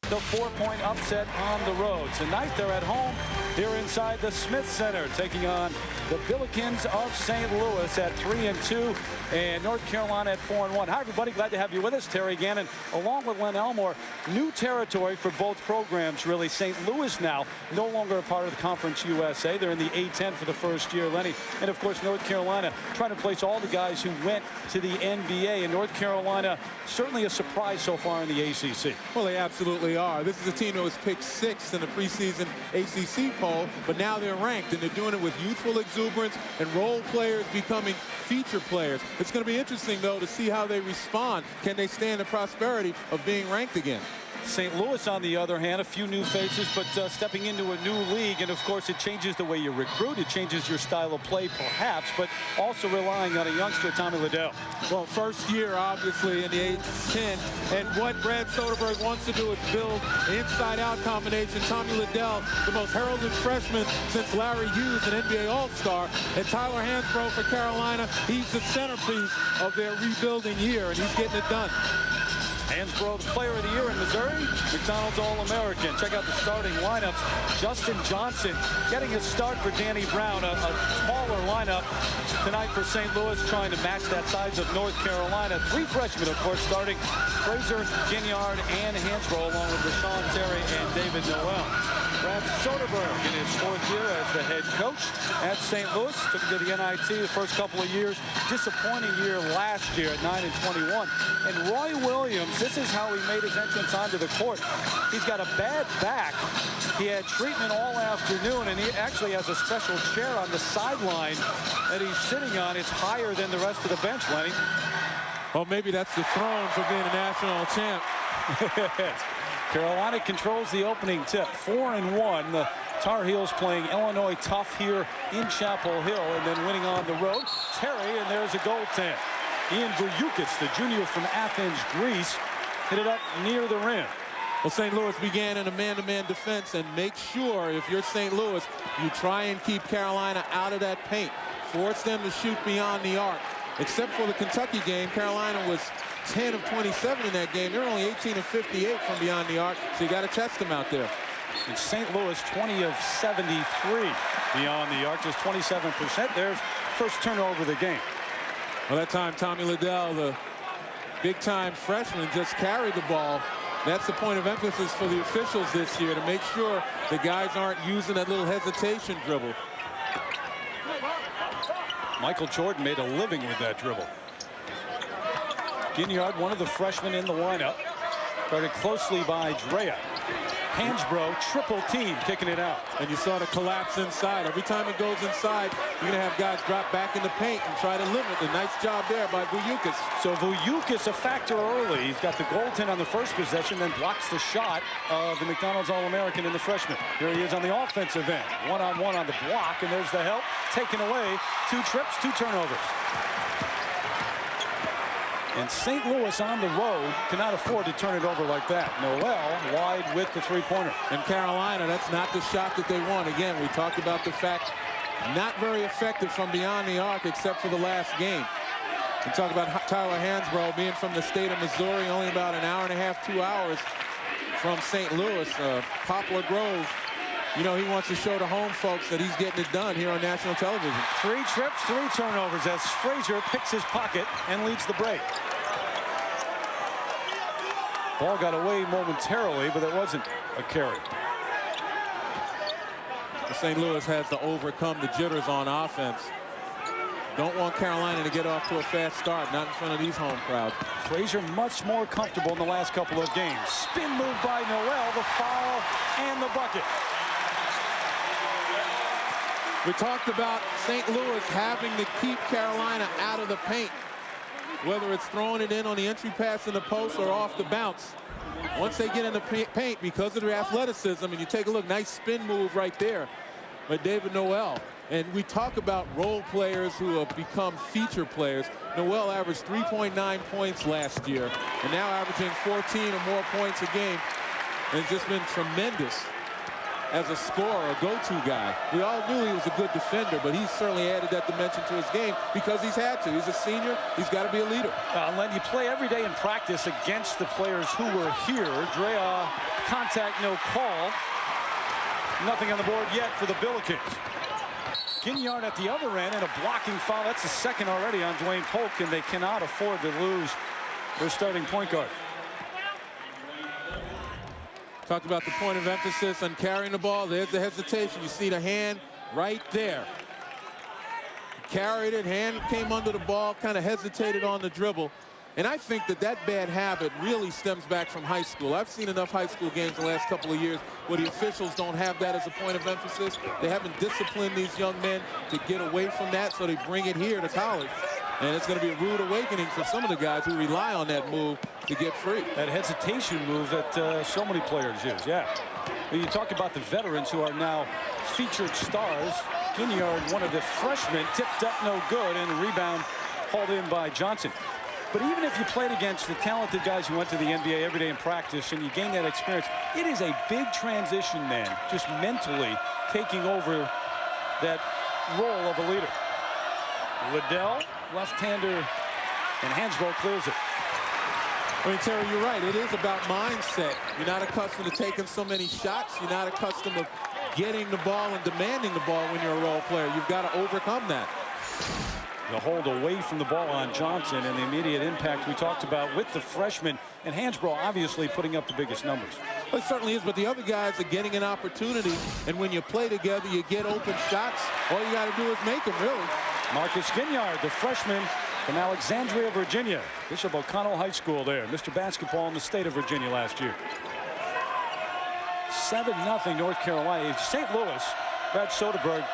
The 4-point upset on the road. Tonight they're at home. They're inside the Smith Center, taking on the Billikens of St. Louis at 3-2 and North Carolina at 4-1. Hi, everybody. Glad to have you with us. Terry Gannon, along with Len Elmore. New territory for both programs, really. St. Louis now no longer a part of the Conference USA. They're in the A-10 for the first year, Lenny. And, of course, North Carolina trying to place all the guys who went to the NBA. And North Carolina, certainly a surprise so far in the ACC. Well, they absolutely are. This is a team that was picked 6th in the preseason ACC poll, but now they're ranked, and they're doing it with youthful exuberance and role players becoming feature players. It's going to be interesting, though, to see how they respond. Can they stand the prosperity of being ranked again? St. Louis, on the other hand, a few new faces, but stepping into a new league. And, of course, it changes the way you recruit. It changes your style of play, perhaps, but also relying on a youngster, Tommy Liddell. Well, first year, obviously, in the A-10. And what Brad Soderberg wants to do is build inside-out combination. Tommy Liddell, the most heralded freshman since Larry Hughes, an NBA All-Star. And Tyler Hansbrough for Carolina, he's the centerpiece of their rebuilding year, and he's getting it done. Hansbrough, the player of the year in Missouri, McDonald's All-American. Check out the starting lineups. Justin Johnson getting a start for Danny Brown, a smaller lineup tonight for St. Louis, trying to match that size of North Carolina. 3 freshmen, of course, starting Frazier, Ginyard, and Hansbrough, along with Rashawn Terry and David Noel. Brad Soderberg in his 4th year as the head coach at St. Louis. Took him to the NIT the first couple of years. Disappointing year last year at 9-21. And Roy Williams, this is how he made his entrance onto the court. He's got a bad back. He had treatment all afternoon, and he actually has a special chair on the sideline that he's sitting on. It's higher than the rest of the bench, Lenny. Well, maybe that's the throne for being a national champ. Carolina controls the opening tip, 4-1. The Tar Heels playing Illinois tough here in Chapel Hill and then winning on the road. Terry, and there's a goaltend. Ian Billikens, the junior from Athens, Greece, hit it up near the rim. Well, St. Louis began in a man-to-man defense, and make sure, if you're St. Louis, you try and keep Carolina out of that paint. Force them to shoot beyond the arc. Except for the Kentucky game, Carolina was 10 of 27 in that game. They're only 18 of 58 from beyond the arc, so you got to test them out there. And St. Louis, 20 of 73 beyond the arc, just 27%. There's first turnover of the game. Well, that time, Tommy Liddell, the big-time freshman, just carried the ball. That's the point of emphasis for the officials this year, to make sure the guys aren't using that little hesitation dribble. Michael Jordan made a living with that dribble. Ginyard, one of the freshmen in the lineup, guarded closely by Drea. Hansbrough, triple team, kicking it out. And you saw the collapse inside. Every time it goes inside, you're going to have guys drop back in the paint and try to limit. A nice job there by Billikens. So Billikens a factor early. He's got the goaltend on the first possession, then blocks the shot of the McDonald's All-American in the freshman. Here he is on the offensive end. One-on-one on the block, and there's the help. Taken away. 2 trips, 2 turnovers. And St. Louis on the road cannot afford to turn it over like that. Noel wide with the 3-pointer. And Carolina, that's not the shot that they want. Again, we talked about the fact not very effective from beyond the arc except for the last game. We talk about Tyler Hansbrough being from the state of Missouri, only about an hour and a half, 2 hours from St. Louis. Poplar Grove, you know, he wants to show the home folks that he's getting it done here on national television. 3 trips, 3 turnovers as Frazier picks his pocket and leads the break. Ball got away momentarily, but it wasn't a carry. St. Louis has to overcome the jitters on offense. Don't want Carolina to get off to a fast start, not in front of these home crowds. Frazier much more comfortable in the last couple of games. Spin move by Noel, the foul, and the bucket. We talked about St. Louis having to keep Carolina out of the paint, whether it's throwing it in on the entry pass in the post or off the bounce. Once they get in the paint, because of their athleticism, and you take a look, nice spin move right there by David Noel. And we talk about role players who have become feature players. Noel averaged 3.9 points last year, and now averaging 14 or more points a game. And it's just been tremendous as a scorer, a go-to guy. We all knew he was a good defender, but he's certainly added that dimension to his game because he's had to. He's a senior. He's got to be a leader. Len, you play every day in practice against the players who were here. Drea, contact, no call. Nothing on the board yet for the Billikens. Ginyard at the other end and a blocking foul. That's the second already on Dwayne Polk, and they cannot afford to lose their starting point guard. Talked about the point of emphasis on carrying the ball. There's the hesitation. You see the hand right there. Carried it, hand came under the ball, kind of hesitated on the dribble. And I think that that bad habit really stems back from high school. I've seen enough high school games the last couple of years where the officials don't have that as a point of emphasis. They haven't disciplined these young men to get away from that, so they bring it here to college. And it's going to be a rude awakening for some of the guys who rely on that move to get free. That hesitation move that so many players use, yeah. When you talk about the veterans who are now featured stars, Ginyard, one of the freshmen, tipped up no good, and a rebound hauled in by Johnson. But even if you played against the talented guys who went to the NBA every day in practice and you gain that experience, it is a big transition then, just mentally taking over that role of a leader. Liddell, left-hander, and Hansbrough clears it. I mean, Terry, you're right. It is about mindset. You're not accustomed to taking so many shots. You're not accustomed to getting the ball and demanding the ball when you're a role player. You've got to overcome that. The hold away from the ball on Johnson and the immediate impact we talked about with the freshman, and Hansbrough obviously putting up the biggest numbers. Well, it certainly is, but the other guys are getting an opportunity, and when you play together, you get open shots. All you got to do is make them, really. Marcus Ginyard, the freshman from Alexandria, Virginia. Bishop O'Connell High School there. Mr. Basketball in the state of Virginia last year. 7-0 North Carolina. St. Louis, Brad Soderberg,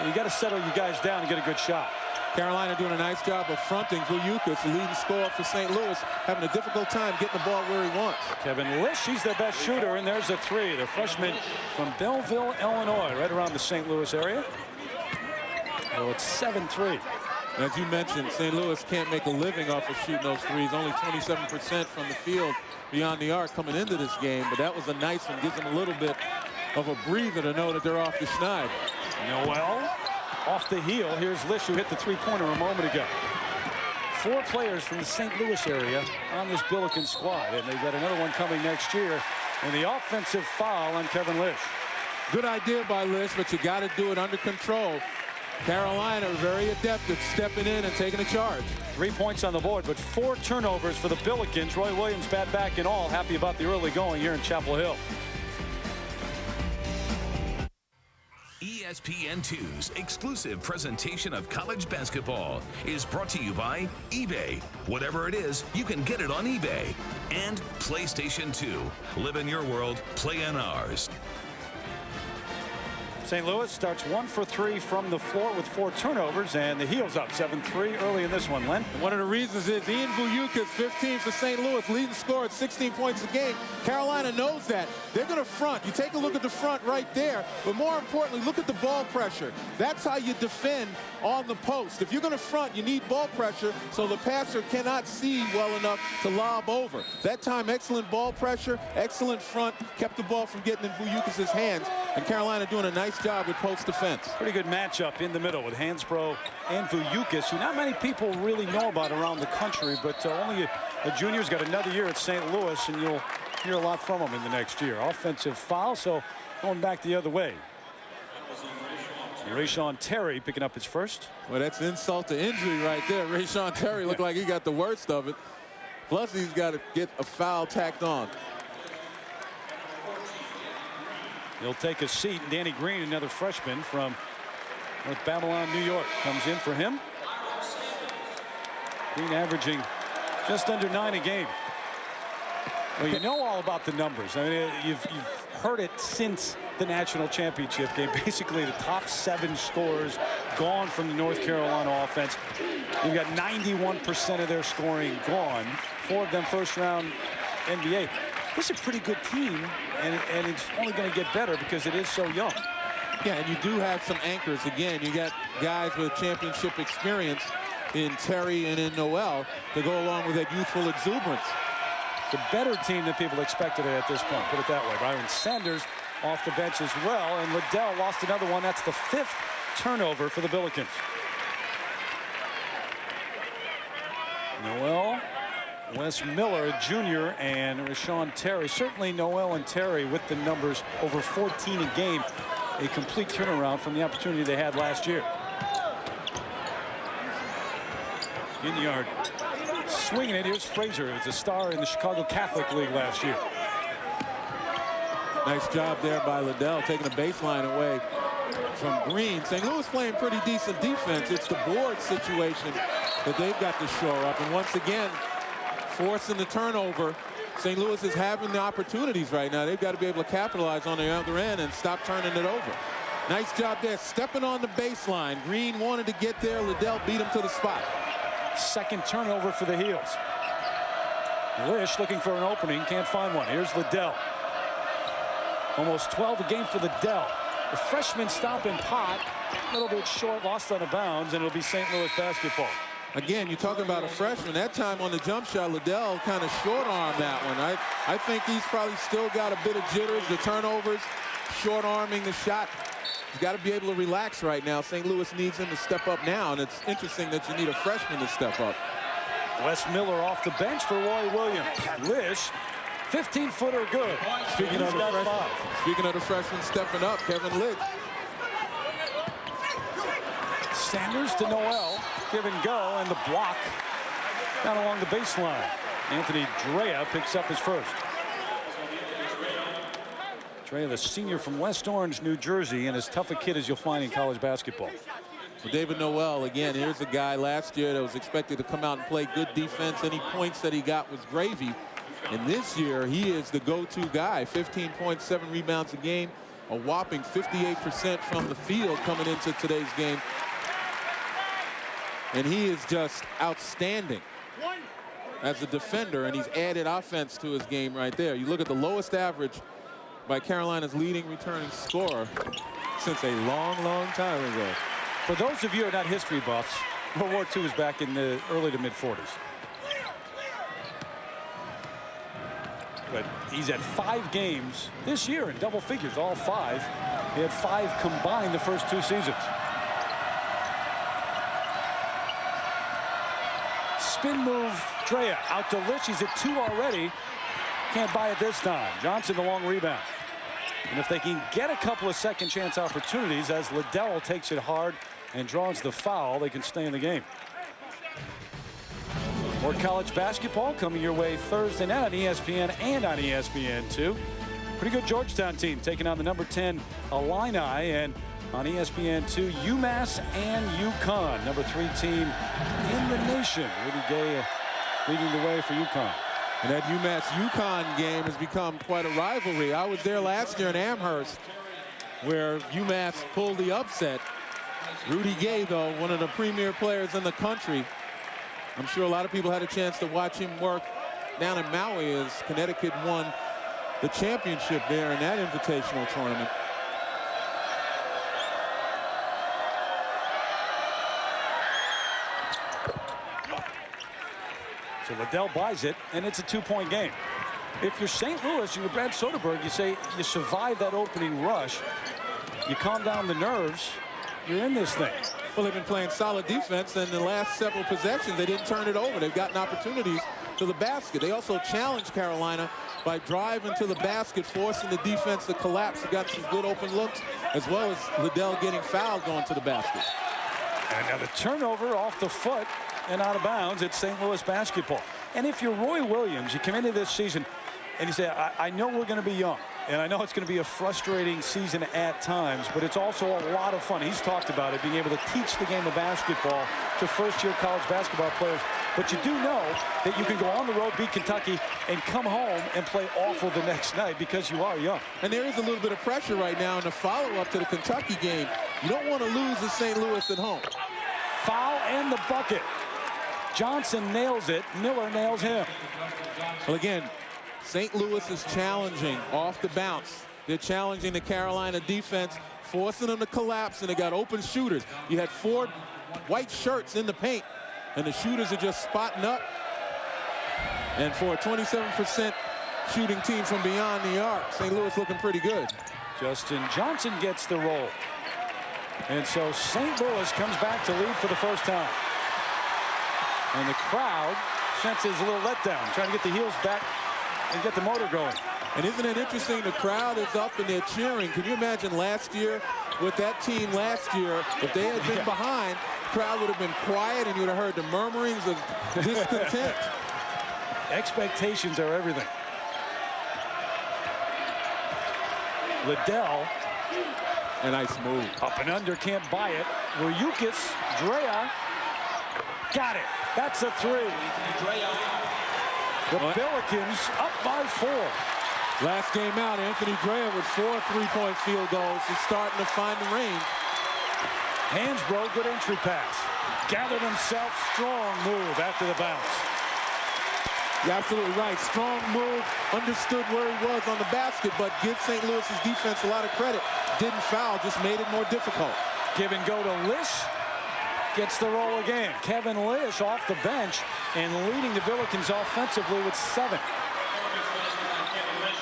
you got to settle you guys down and get a good shot. Carolina doing a nice job of fronting Billikens, the leading scorer for St. Louis, having a difficult time getting the ball where he wants. Kevin Lish, he's their best shooter, and there's a three. The freshman from Belleville, Illinois, right around the St. Louis area. Well, it's 7-3. As you mentioned, St. Louis can't make a living off of shooting those threes. Only 27% from the field beyond the arc coming into this game, but that was a nice one. Gives them a little bit of a breather to know that they're off the schneid. Noel off the heel. Here's Lish, who hit the three-pointer a moment ago. 4 players from the St. Louis area on this Billikens squad, and they've got another one coming next year. And the offensive foul on Kevin Lish. Good idea by Lish, but you got to do it under control. Carolina very adept at stepping in and taking a charge. 3 points on the board, but 4 turnovers for the Billikens. Roy Williams bat back and all. Happy about the early going here in Chapel Hill. ESPN2's exclusive presentation of college basketball is brought to you by eBay. Whatever it is, you can get it on eBay. And PlayStation 2. Live in your world, play in ours. St. Louis starts 1 for 3 from the floor with 4 turnovers, and the heels up 7-3 early in this one, Len. One of the reasons is Ian Billikens, 15 for St. Louis, leading scorer at 16 points a game. Carolina knows that. They're going to front. You take a look at the front right there, but more importantly, look at the ball pressure. That's how you defend on the post. If you're going to front, you need ball pressure so the passer cannot see well enough to lob over. That time, excellent ball pressure, excellent front, kept the ball from getting in Billikens' hands, and Carolina doing a nice job with post defense. Pretty good matchup in the middle with Hansbrough and Billikens, who not many people really know about around the country, but only a junior's got another year at St. Louis, and you'll hear a lot from him in the next year. Offensive foul, so going back the other way. Rayshon Terry picking up his first. Well, that's insult to injury right there. Rayshon Terry looked like he got the worst of it. Plus, he's got to get a foul tacked on. He'll take a seat. Danny Green, another freshman from North Babylon, New York, comes in for him. Green averaging just under 9 a game. Well, you know all about the numbers. I mean, you've heard it since the national championship game. Basically, the top 7 scorers gone from the North Carolina offense. You've got 91% of their scoring gone. 4 of them first-round NBA. This is a pretty good team, and it's only going to get better because it is so young. Yeah, and you do have some anchors. Again, you got guys with championship experience in Terry and in Noel to go along with that youthful exuberance. It's a better team than people expected at this point, put it that way. Byron Sanders off the bench as well. And Liddell lost another one. That's the 5th turnover for the Billikens. Noel, Wes Miller Jr. and Rashawn Terry. Certainly Noel and Terry with the numbers over 14 a game. A complete turnaround from the opportunity they had last year. Ginyard swinging it. Here's Frazier. He was a star in the Chicago Catholic League last year. Nice job there by Liddell, taking the baseline away from Green. St. Louis playing pretty decent defense. It's the board situation that they've got to shore up. And once again, forcing the turnover. St. Louis is having the opportunities right now. They've got to be able to capitalize on the other end and stop turning it over. Nice job there, stepping on the baseline. Green wanted to get there. Liddell beat him to the spot. 2nd turnover for the Heels. Lish looking for an opening, can't find one. Here's Liddell. Almost 12 a game for Liddell. The freshman stopping pot, a little bit short, lost on the bounds, and it'll be St. Louis basketball. Again, you're talking about a freshman. That time on the jump shot, Liddell kind of short-armed that one. I think he's probably still got a bit of jitters, the turnovers, short-arming the shot. He's got to be able to relax right now. St. Louis needs him to step up now, and it's interesting that you need a freshman to step up. Wes Miller off the bench for Roy Williams. Lish, 15-footer good. Speaking of the freshman stepping up, Kevin Lick. Sanders to Noel. Give and go, and the block down along the baseline. Anthony Drea picks up his first. Drea, the senior from West Orange, New Jersey, and as tough a kid as you'll find in college basketball. Well, David Noel, again, here's a guy last year that was expected to come out and play good defense. Any points that he got was gravy. And this year, he is the go-to guy. 15.7 rebounds a game, a whopping 58% from the field coming into today's game. And he is just outstanding as a defender, and he's added offense to his game right there. You look at the lowest average by Carolina's leading returning scorer since a long, long time ago. For those of you who are not history buffs, World War II was back in the early to mid-40s. But he's had 5 games this year in double figures, all 5. He had 5 combined the first 2 seasons. Spin move, Drea out to Lish. He's at 2 already. Can't buy it this time. Johnson the long rebound. And if they can get a couple of second chance opportunities as Liddell takes it hard and draws the foul, they can stay in the game. More college basketball coming your way Thursday night on ESPN and on ESPN2. Pretty good Georgetown team taking on the number 10 Illini, and on ESPN2, UMass and UConn, number 3 team in the nation. Rudy Gay leading the way for UConn. And that UMass-UConn game has become quite a rivalry. I was there last year in Amherst where UMass pulled the upset. Rudy Gay, though, one of the premier players in the country. I'm sure a lot of people had a chance to watch him work down in Maui as Connecticut won the championship there in that invitational tournament. So Liddell buys it, and it's a 2-point game. If you're St. Louis and you're Brad Soderberg, you say you survive that opening rush, you calm down the nerves, you're in this thing. Well, they've been playing solid defense, and the last several possessions, they didn't turn it over. They've gotten opportunities to the basket. They also challenged Carolina by driving to the basket, forcing the defense to collapse. They got some good open looks, as well as Liddell getting fouled going to the basket. And now the turnover off the foot and out of bounds. It's St. Louis basketball. And if you're Roy Williams, you come into this season and you say, I know we're going to be young, and I know it's going to be a frustrating season at times, but it's also a lot of fun. He's talked about it, being able to teach the game of basketball to first-year college basketball players. But you do know that you can go on the road, beat Kentucky, and come home and play awful the next night because you are young. And there is a little bit of pressure right now in the follow-up to the Kentucky game. You don't want to lose to St. Louis at home. Foul and the bucket. Johnson nails it. Miller nails him. Well, again, St. Louis is challenging off the bounce. They're challenging the Carolina defense, forcing them to collapse, and they got open shooters. You had 4 white shirts in the paint, and the shooters are just spotting up. And for a 27% shooting team from beyond the arc, St. Louis looking pretty good. Justin Johnson gets the roll. And so St. Louis comes back to lead for the first time. And the crowd senses a little letdown, trying to get the heels back and get the motor going. And isn't it interesting, the crowd is up and they're cheering. Can you imagine last year with that team last year, if they had been behind, the crowd would have been quiet and you would have heard the murmurings of discontent. Expectations are everything. Liddell. A nice move. Up and under, can't buy it. Billikens, Drea. Got it. That's a three. The Billikens up by 4. Last game out, Anthony Drea with 4 3-point field goals is starting to find the range. Hansbrough, good entry pass. Gathered himself, strong move after the bounce. You're absolutely right. Strong move, understood where he was on the basket, but give St. Louis's defense a lot of credit. Didn't foul, just made it more difficult. Give and go to Lish. Gets the roll again. Kevin Lish off the bench and leading the Billikens offensively with 7.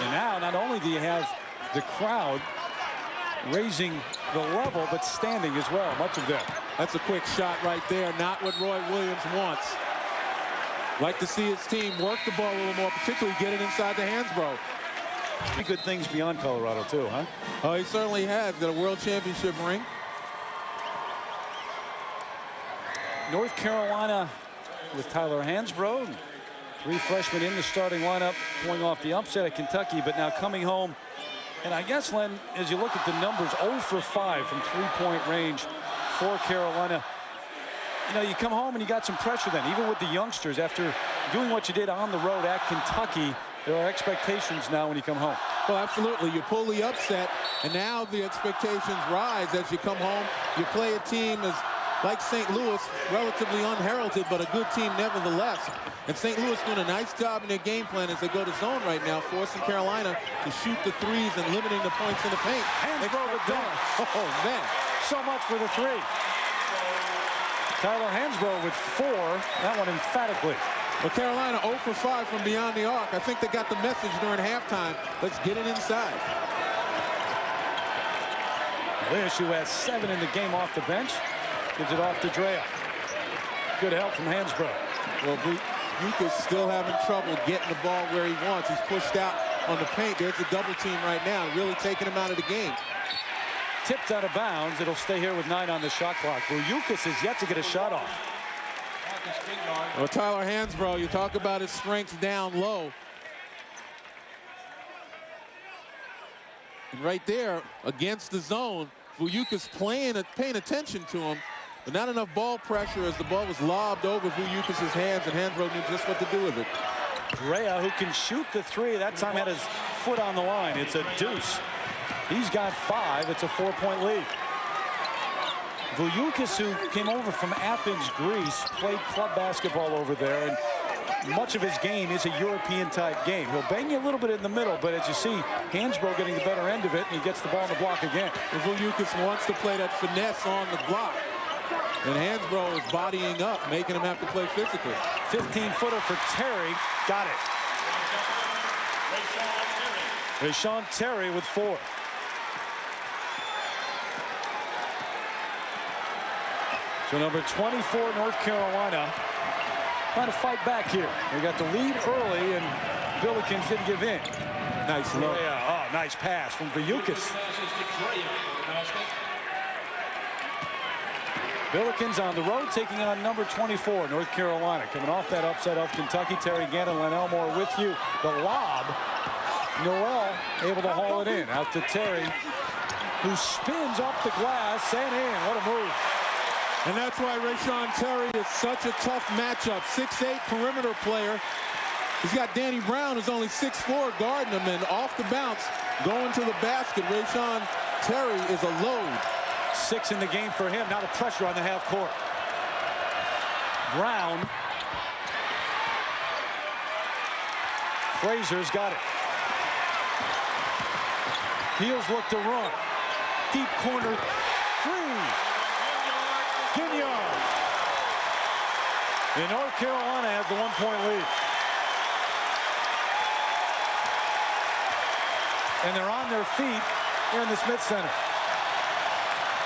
And now not only do you have the crowd raising the level, but standing as well, much of them. That's a quick shot right there, not what Roy Williams wants. Like to see his team work the ball a little more, particularly get it inside the Hansbrough. Good things beyond Colorado too, huh? Oh, he certainly has. Got a world championship ring. North Carolina with Tyler Hansbrough. 3 freshmen in the starting lineup, pulling off the upset at Kentucky, but now coming home. And I guess, Len, as you look at the numbers, 0 for 5 from 3-point range for Carolina. You know, you come home and you got some pressure then, even with the youngsters. After doing what you did on the road at Kentucky, there are expectations now when you come home. Well, absolutely. You pull the upset, and now the expectations rise as you come home. You play a team as like St. Louis, relatively unheralded, but a good team nevertheless. And St. Louis doing a nice job in their game plan as they go to zone right now, forcing Carolina to shoot the threes and limiting the points in the paint. Hansbrough with that. Oh, man. So much for the 3. Tyler Hansbrough with 4. That one emphatically. Well, Carolina 0 for 5 from beyond the arc. I think they got the message during halftime. Let's get it inside. Lish, who has 7 in the game off the bench, gives it off to Drea. Good help from Hansbrough. Well, Billikens still having trouble getting the ball where he wants. He's pushed out on the paint. There's a double team right now, really taking him out of the game. Tipped out of bounds. It'll stay here with 9 on the shot clock. Billikens is yet to get a shot off. Well, Tyler Hansbrough, you talk about his strengths down low. And right there, against the zone, Billikens paying attention to him, but not enough ball pressure as the ball was lobbed over Billikens' hands, and Hansbrough knew just what to do with it. Drea, who can shoot the 3, that time had his foot on the line. It's a deuce. He's got 5. It's a 4-point lead. Billikens, who came over from Athens, Greece, played club basketball over there, and much of his game is a European-type game. He'll bang you a little bit in the middle, but as you see, Hansbrough getting the better end of it, and he gets the ball on the block again. Billikens wants to play that finesse on the block, and Hansbrough is bodying up, making him have to play physically. 15-footer for Terry. Got it. Rashawn Terry with 4. So number 24, North Carolina, trying to fight back here. They got the lead early, and Billikens didn't give in. Nice look. Oh, nice pass from Billikens. Billikens on the road, taking on number 24, North Carolina. Coming off that upset of Kentucky. Terry Gannon, Len Elmore with you. The lob. Noel able to haul it in. Out to Terry, who spins off the glass and in. What a move. And that's why Rashawn Terry is such a tough matchup. 6'8" perimeter player. He's got Danny Brown, who's only 6'4", guarding him, and off the bounce, going to the basket. Rashawn Terry is a load. 6 in the game for him. Now the pressure on the half court. Brown. Frazier's got it. Heels look to run. Deep corner 3. Ginyard. And North Carolina has the 1-point lead. And they're on their feet here in the Smith Center.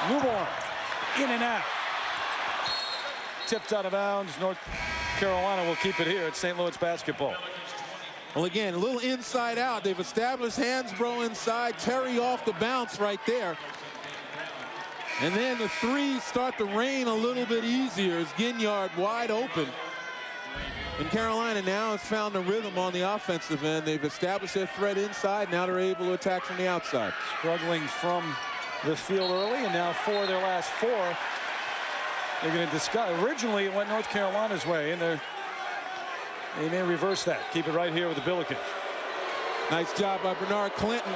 Newborn, in and out. Tipped out of bounds. North Carolina will keep it here at St. Louis basketball. Well, again, a little inside out. They've established Hansbrough inside. Terry off the bounce right there. And then the threes start to rain a little bit easier as Ginyard wide open. And Carolina now has found a rhythm on the offensive end. They've established their threat inside. Now they're able to attack from the outside. Struggling from the field early, and now 4 of their last 4. They're going to discuss. Originally, it went North Carolina's way, and they may reverse that. Keep it right here with the Billikens. Nice job by Bernard Clinton.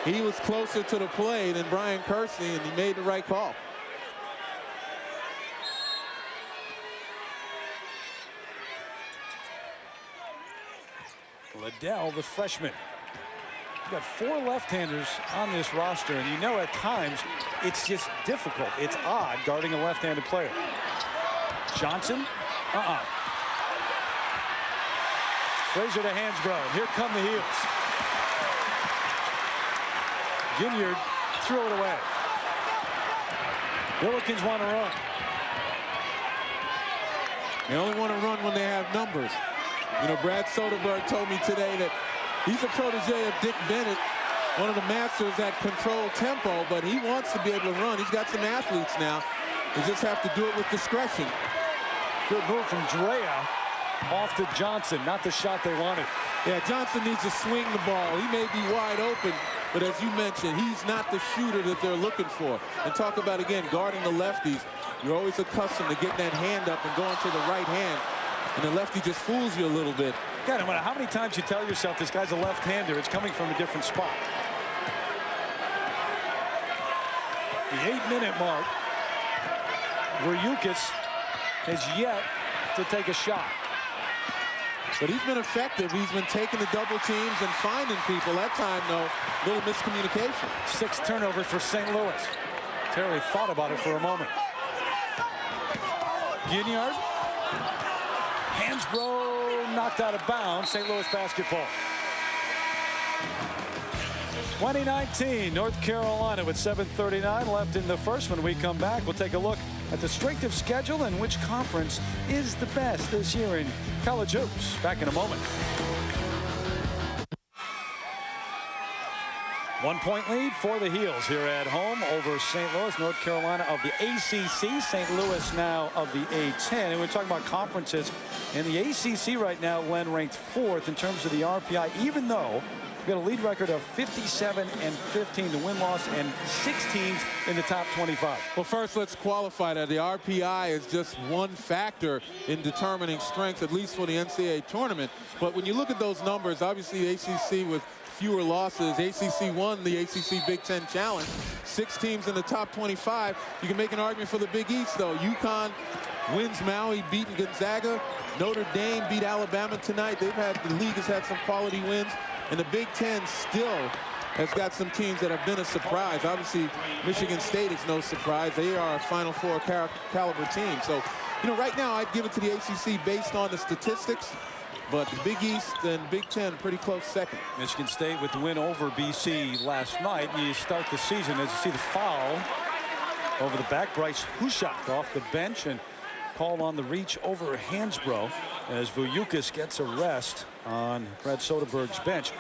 He was closer to the play than Brian Kersey, and he made the right call. Liddell, the freshman. You've got 4 left-handers on this roster, and you know at times it's just difficult. It's odd guarding a left-handed player. Johnson, Frazier to Hansbrough. Here come the heels. Ginyard threw it away. Billikens want to run. They only want to run when they have numbers. You know, Brad Soderberg told me today that he's a protege of Dick Bennett, one of the masters that control tempo, but he wants to be able to run. He's got some athletes now. They just have to do it with discretion. Good move from Drea off to Johnson. Not the shot they wanted. Yeah, Johnson needs to swing the ball. He may be wide open, but as you mentioned, he's not the shooter that they're looking for. And talk about, again, guarding the lefties. You're always accustomed to getting that hand up and going to the right hand. And the lefty just fools you a little bit. Yeah, no matter how many times you tell yourself this guy's a left-hander, it's coming from a different spot. The 8-minute mark. Billikens has yet to take a shot. But he's been effective. He's been taking the double teams and finding people. That time, though, little miscommunication. 6 turnovers for St. Louis. Terry thought about it for a moment. Ginyard. Hansbrough knocked out of bounds. St. Louis basketball. 2019, North Carolina with 7:39 left in the first. When we come back, we'll take a look at the strength of schedule and which conference is the best this year in college hoops. Back in a moment. 1-point lead for the Heels here at home over St. Louis. North Carolina of the ACC, St. Louis now of the A10. And we're talking about conferences. And the ACC right now, Len, ranked 4th in terms of the RPI, even though we've got a lead record of 57-15 to win-loss and 6 teams in the top 25. Well, first, let's qualify that. The RPI is just one factor in determining strength, at least for the NCAA tournament. But when you look at those numbers, obviously ACC with fewer losses. ACC won the ACC Big Ten Challenge. 6 teams in the top 25. You can make an argument for the Big East, though. UConn wins Maui, beating Gonzaga. Notre Dame beat Alabama tonight. The league has had some quality wins. And the Big Ten still has got some teams that have been a surprise. Obviously, Michigan State is no surprise. They are a Final Four caliber team. So, you know, right now I'd give it to the ACC based on the statistics. But the Big East and Big Ten pretty close second. Michigan State with the win over BC last night. You start the season as you see the foul over the back. Bryce Hushak off the bench and called on the reach over Hansbrough as Billikens gets a rest on Brad Soderberg's bench.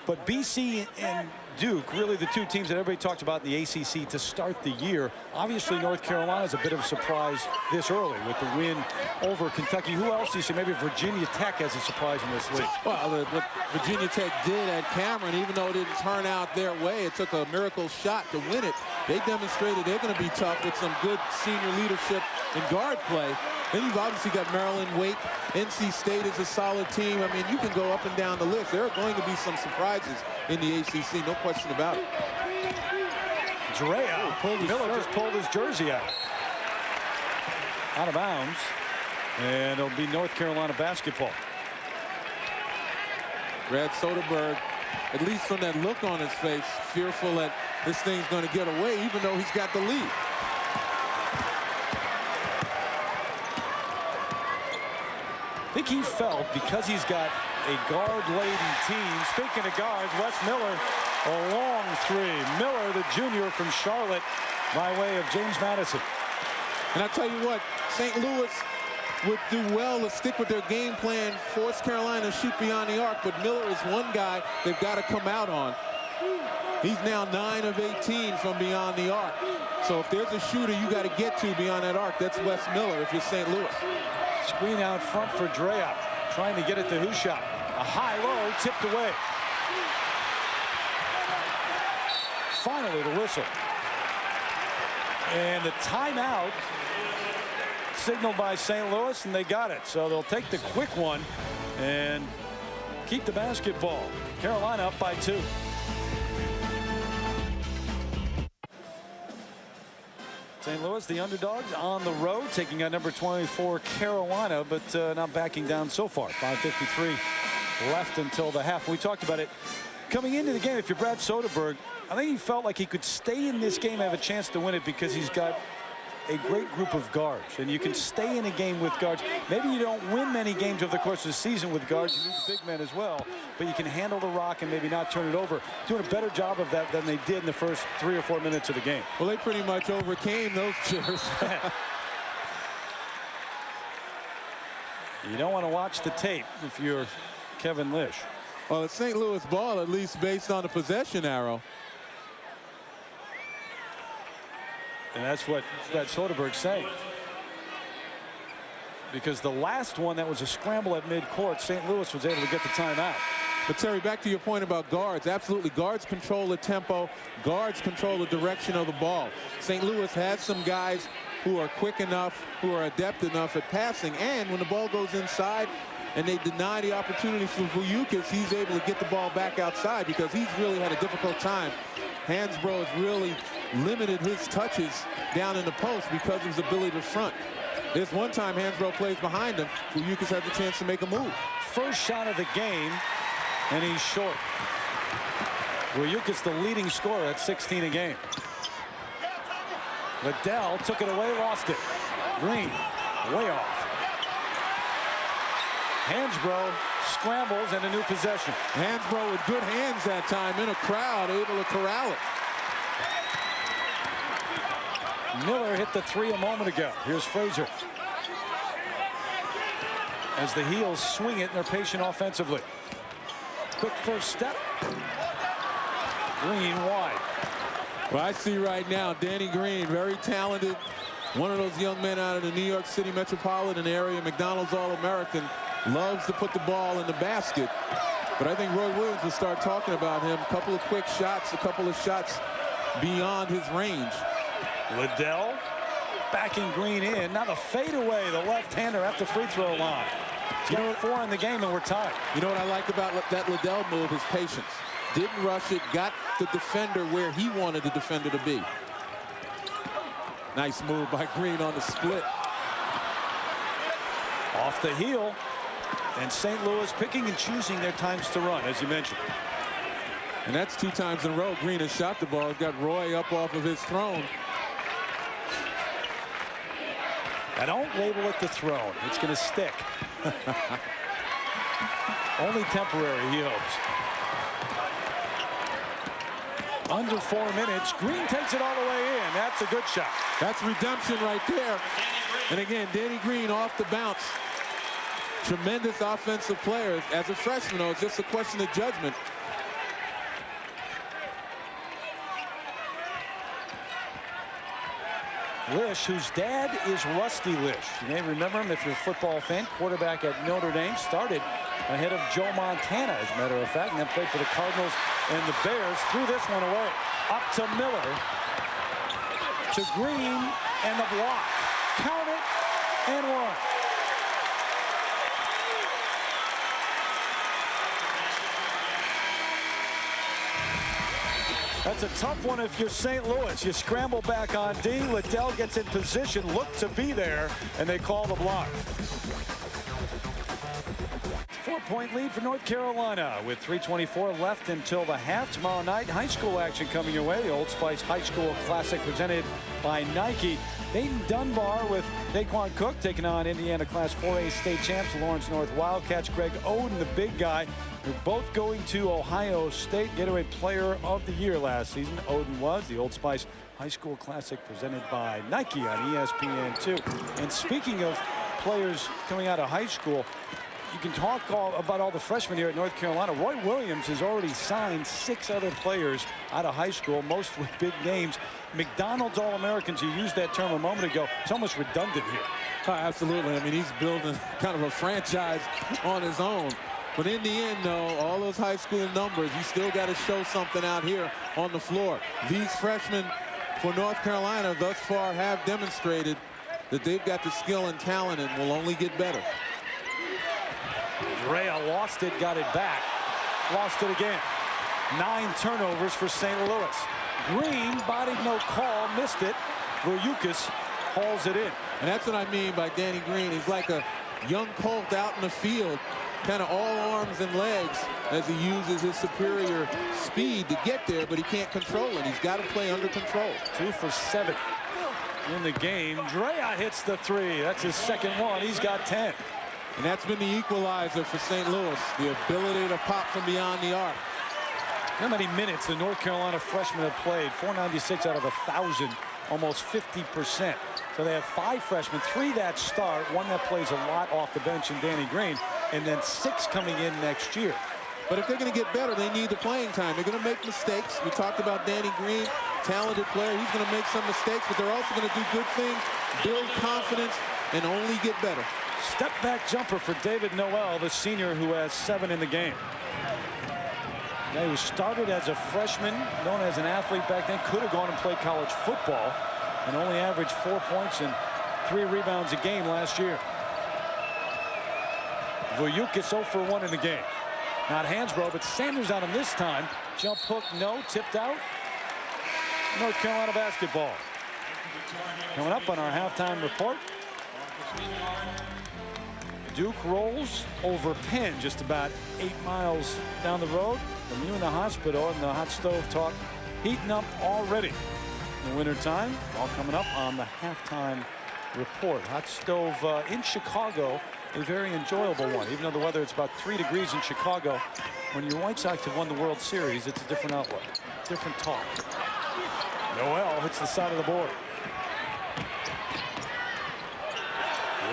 But BC and Duke, really the 2 teams that everybody talked about in the ACC to start the year. Obviously, North Carolina is a bit of a surprise this early with the win over Kentucky. Who else do you see? Maybe Virginia Tech as a surprise in this league. Well, what Virginia Tech did at Cameron, even though it didn't turn out their way, it took a miracle shot to win it. They demonstrated they're going to be tough with some good senior leadership and guard play. Then you've obviously got Maryland, Wake. NC State is a solid team. I mean, you can go up and down the list. There are going to be some surprises in the ACC, no question about it. Drea, Miller just pulled his jersey out of bounds. And it'll be North Carolina basketball. Brad Soderberg, at least from that look on his face, fearful that this thing's going to get away, even though he's got the lead. I think he felt because he's got a guard-laden team. Speaking of guards, Wes Miller A long three. Miller, the junior from Charlotte, by way of James Madison. And I tell you what, St. Louis would do well to stick with their game plan, force Carolina to shoot beyond the arc, but Miller is one guy they've got to come out on. He's now 9 of 18 from beyond the arc. So if there's a shooter you got to get to beyond that arc, that's Wes Miller if you're St. Louis. Screen out front for Drea, trying to get it to Hushop. A high-low, tipped away. Finally, the whistle. And the timeout signaled by St. Louis, and they got it. So they'll take the quick one and keep the basketball. Carolina up by 2. St. Louis, the underdogs, on the road, taking on number 24 Carolina, but not backing down so far. 5:53 left until the half. We talked about it coming into the game. If you're Brad Soderberg, I think he felt like he could stay in this game and have a chance to win it because he's got a great group of guards, and you can stay in a game with guards. Maybe you don't win many games over the course of the season with guards. You need the big men as well, but you can handle the rock and maybe not turn it over. Doing a better job of that than they did in the first 3 or 4 minutes of the game. Well, they pretty much overcame those chairs. You don't want to watch the tape if you're Kevin Lish. Well, it's St. Louis ball, at least based on the possession arrow. And that's what Brad Soderberg's saying. Because the last one that was a scramble at midcourt, St. Louis was able to get the timeout. But Terry, back to your point about guards. Absolutely, guards control the tempo. Guards control the direction of the ball. St. Louis has some guys who are quick enough, who are adept enough at passing. And when the ball goes inside and they deny the opportunity for Billikens, he's able to get the ball back outside because he's really had a difficult time. Hansbrough has really limited his touches down in the post because of his ability to front. There's one time Hansbrough plays behind him, Billikens has a chance to make a move. First shot of the game, and he's short. Billikens the leading scorer at 16 a game. Liddell took it away, lost it. Green, way off. Hansbrough scrambles and a new possession. Hansbrough with good hands that time in a crowd, able to corral it. Miller hit the 3 a moment ago. Here's Frazier. As the Heels swing it, and they're patient offensively. Quick first step. Green wide. Well, I see right now Danny Green, very talented. One of those young men out of the New York City metropolitan area, McDonald's All-American. Loves to put the ball in the basket. But I think Roy Williams will start talking about him. A couple of quick shots, a couple of shots beyond his range. Liddell backing Green in. Now the fadeaway, the left-hander at the free throw line. He's got 4 in the game, and we're tied. You know what I like about that Liddell move? His patience. Didn't rush it, got the defender where he wanted the defender to be. Nice move by Green on the split. Off the heel. And St. Louis picking and choosing their times to run, as you mentioned. And that's 2 times in a row. Green has shot the ball. Got Roy up off of his throne. I don't label it the throne. It's going to stick. Only temporary, he hopes. Under 4 minutes. Green takes it all the way in. That's a good shot. That's redemption right there. And again, Danny Green off the bounce. Tremendous offensive player. As a freshman, though, it's just a question of judgment. Lish, whose dad is Rusty Lish. You may remember him if you're a football fan. Quarterback at Notre Dame. Started ahead of Joe Montana, as a matter of fact, and then played for the Cardinals and the Bears. Threw this one away. Up to Miller. To Green, and the block. Count it, and 1. That's a tough one if you're St. Louis. You scramble back on D. Liddell gets in position, looked to be there, and they call the block. 4 4-point lead for North Carolina with 3:24 left until the half. Tomorrow night, high school action coming your way. The Old Spice High School Classic presented by Nike. Dayton Dunbar with Daquan Cook taking on Indiana Class 4A state champs Lawrence North Wildcats. Greg Oden, the big guy, who both going to Ohio State. Gatorade Player of the Year last season. Oden was. The Old Spice High School Classic presented by Nike on ESPN2. And speaking of players coming out of high school, you can talk about all the freshmen here at North Carolina. Roy Williams has already signed 6 other players out of high school, most with big names. McDonald's All-Americans, you used that term a moment ago. It's almost redundant here. Absolutely. I mean, he's building kind of a franchise on his own. But in the end, though, all those high school numbers, you still got to show something out here on the floor. These freshmen for North Carolina thus far have demonstrated that they've got the skill and talent and will only get better. Drea lost it, got it back. Lost it again. 9 turnovers for St. Louis. Green bodied, no call, missed it. Billikens hauls it in. And that's what I mean by Danny Green. He's like a young colt out in the field, kind of all arms and legs as he uses his superior speed to get there, but he can't control it. He's got to play under control. 2 for 7 in the game. Drea hits the 3. That's his second one. He's got 10. And that's been the equalizer for St. Louis, the ability to pop from beyond the arc. How many minutes the North Carolina freshmen have played? 496 out of 1,000, almost 50%. So they have 5 freshmen, 3 that start, 1 that plays a lot off the bench in Danny Green, and then 6 coming in next year. But if they're going to get better, they need the playing time. They're going to make mistakes. We talked about Danny Green, talented player. He's going to make some mistakes, but they're also going to do good things, build confidence, and only get better. Step back jumper for David Noel, the senior who has 7 in the game. Now, he started as a freshman, known as an athlete back then, could have gone and played college football, and only averaged 4 points and 3 rebounds a game last year. Billikens 0 for 1 in the game. Not Hansbrough, but Sanders on him this time. Jump hook, no, tipped out. North Carolina basketball. Coming up on our halftime report. Duke rolls over Penn, just about 8 miles down the road from you in the hospital, and the hot stove talk heating up already in the winter time. All coming up on the halftime report. Hot stove in Chicago, a very enjoyable one. Even though the weather, it's about 3 degrees in Chicago. When your White Sox have won the World Series, it's a different outlook, different talk. Noel hits the side of the board.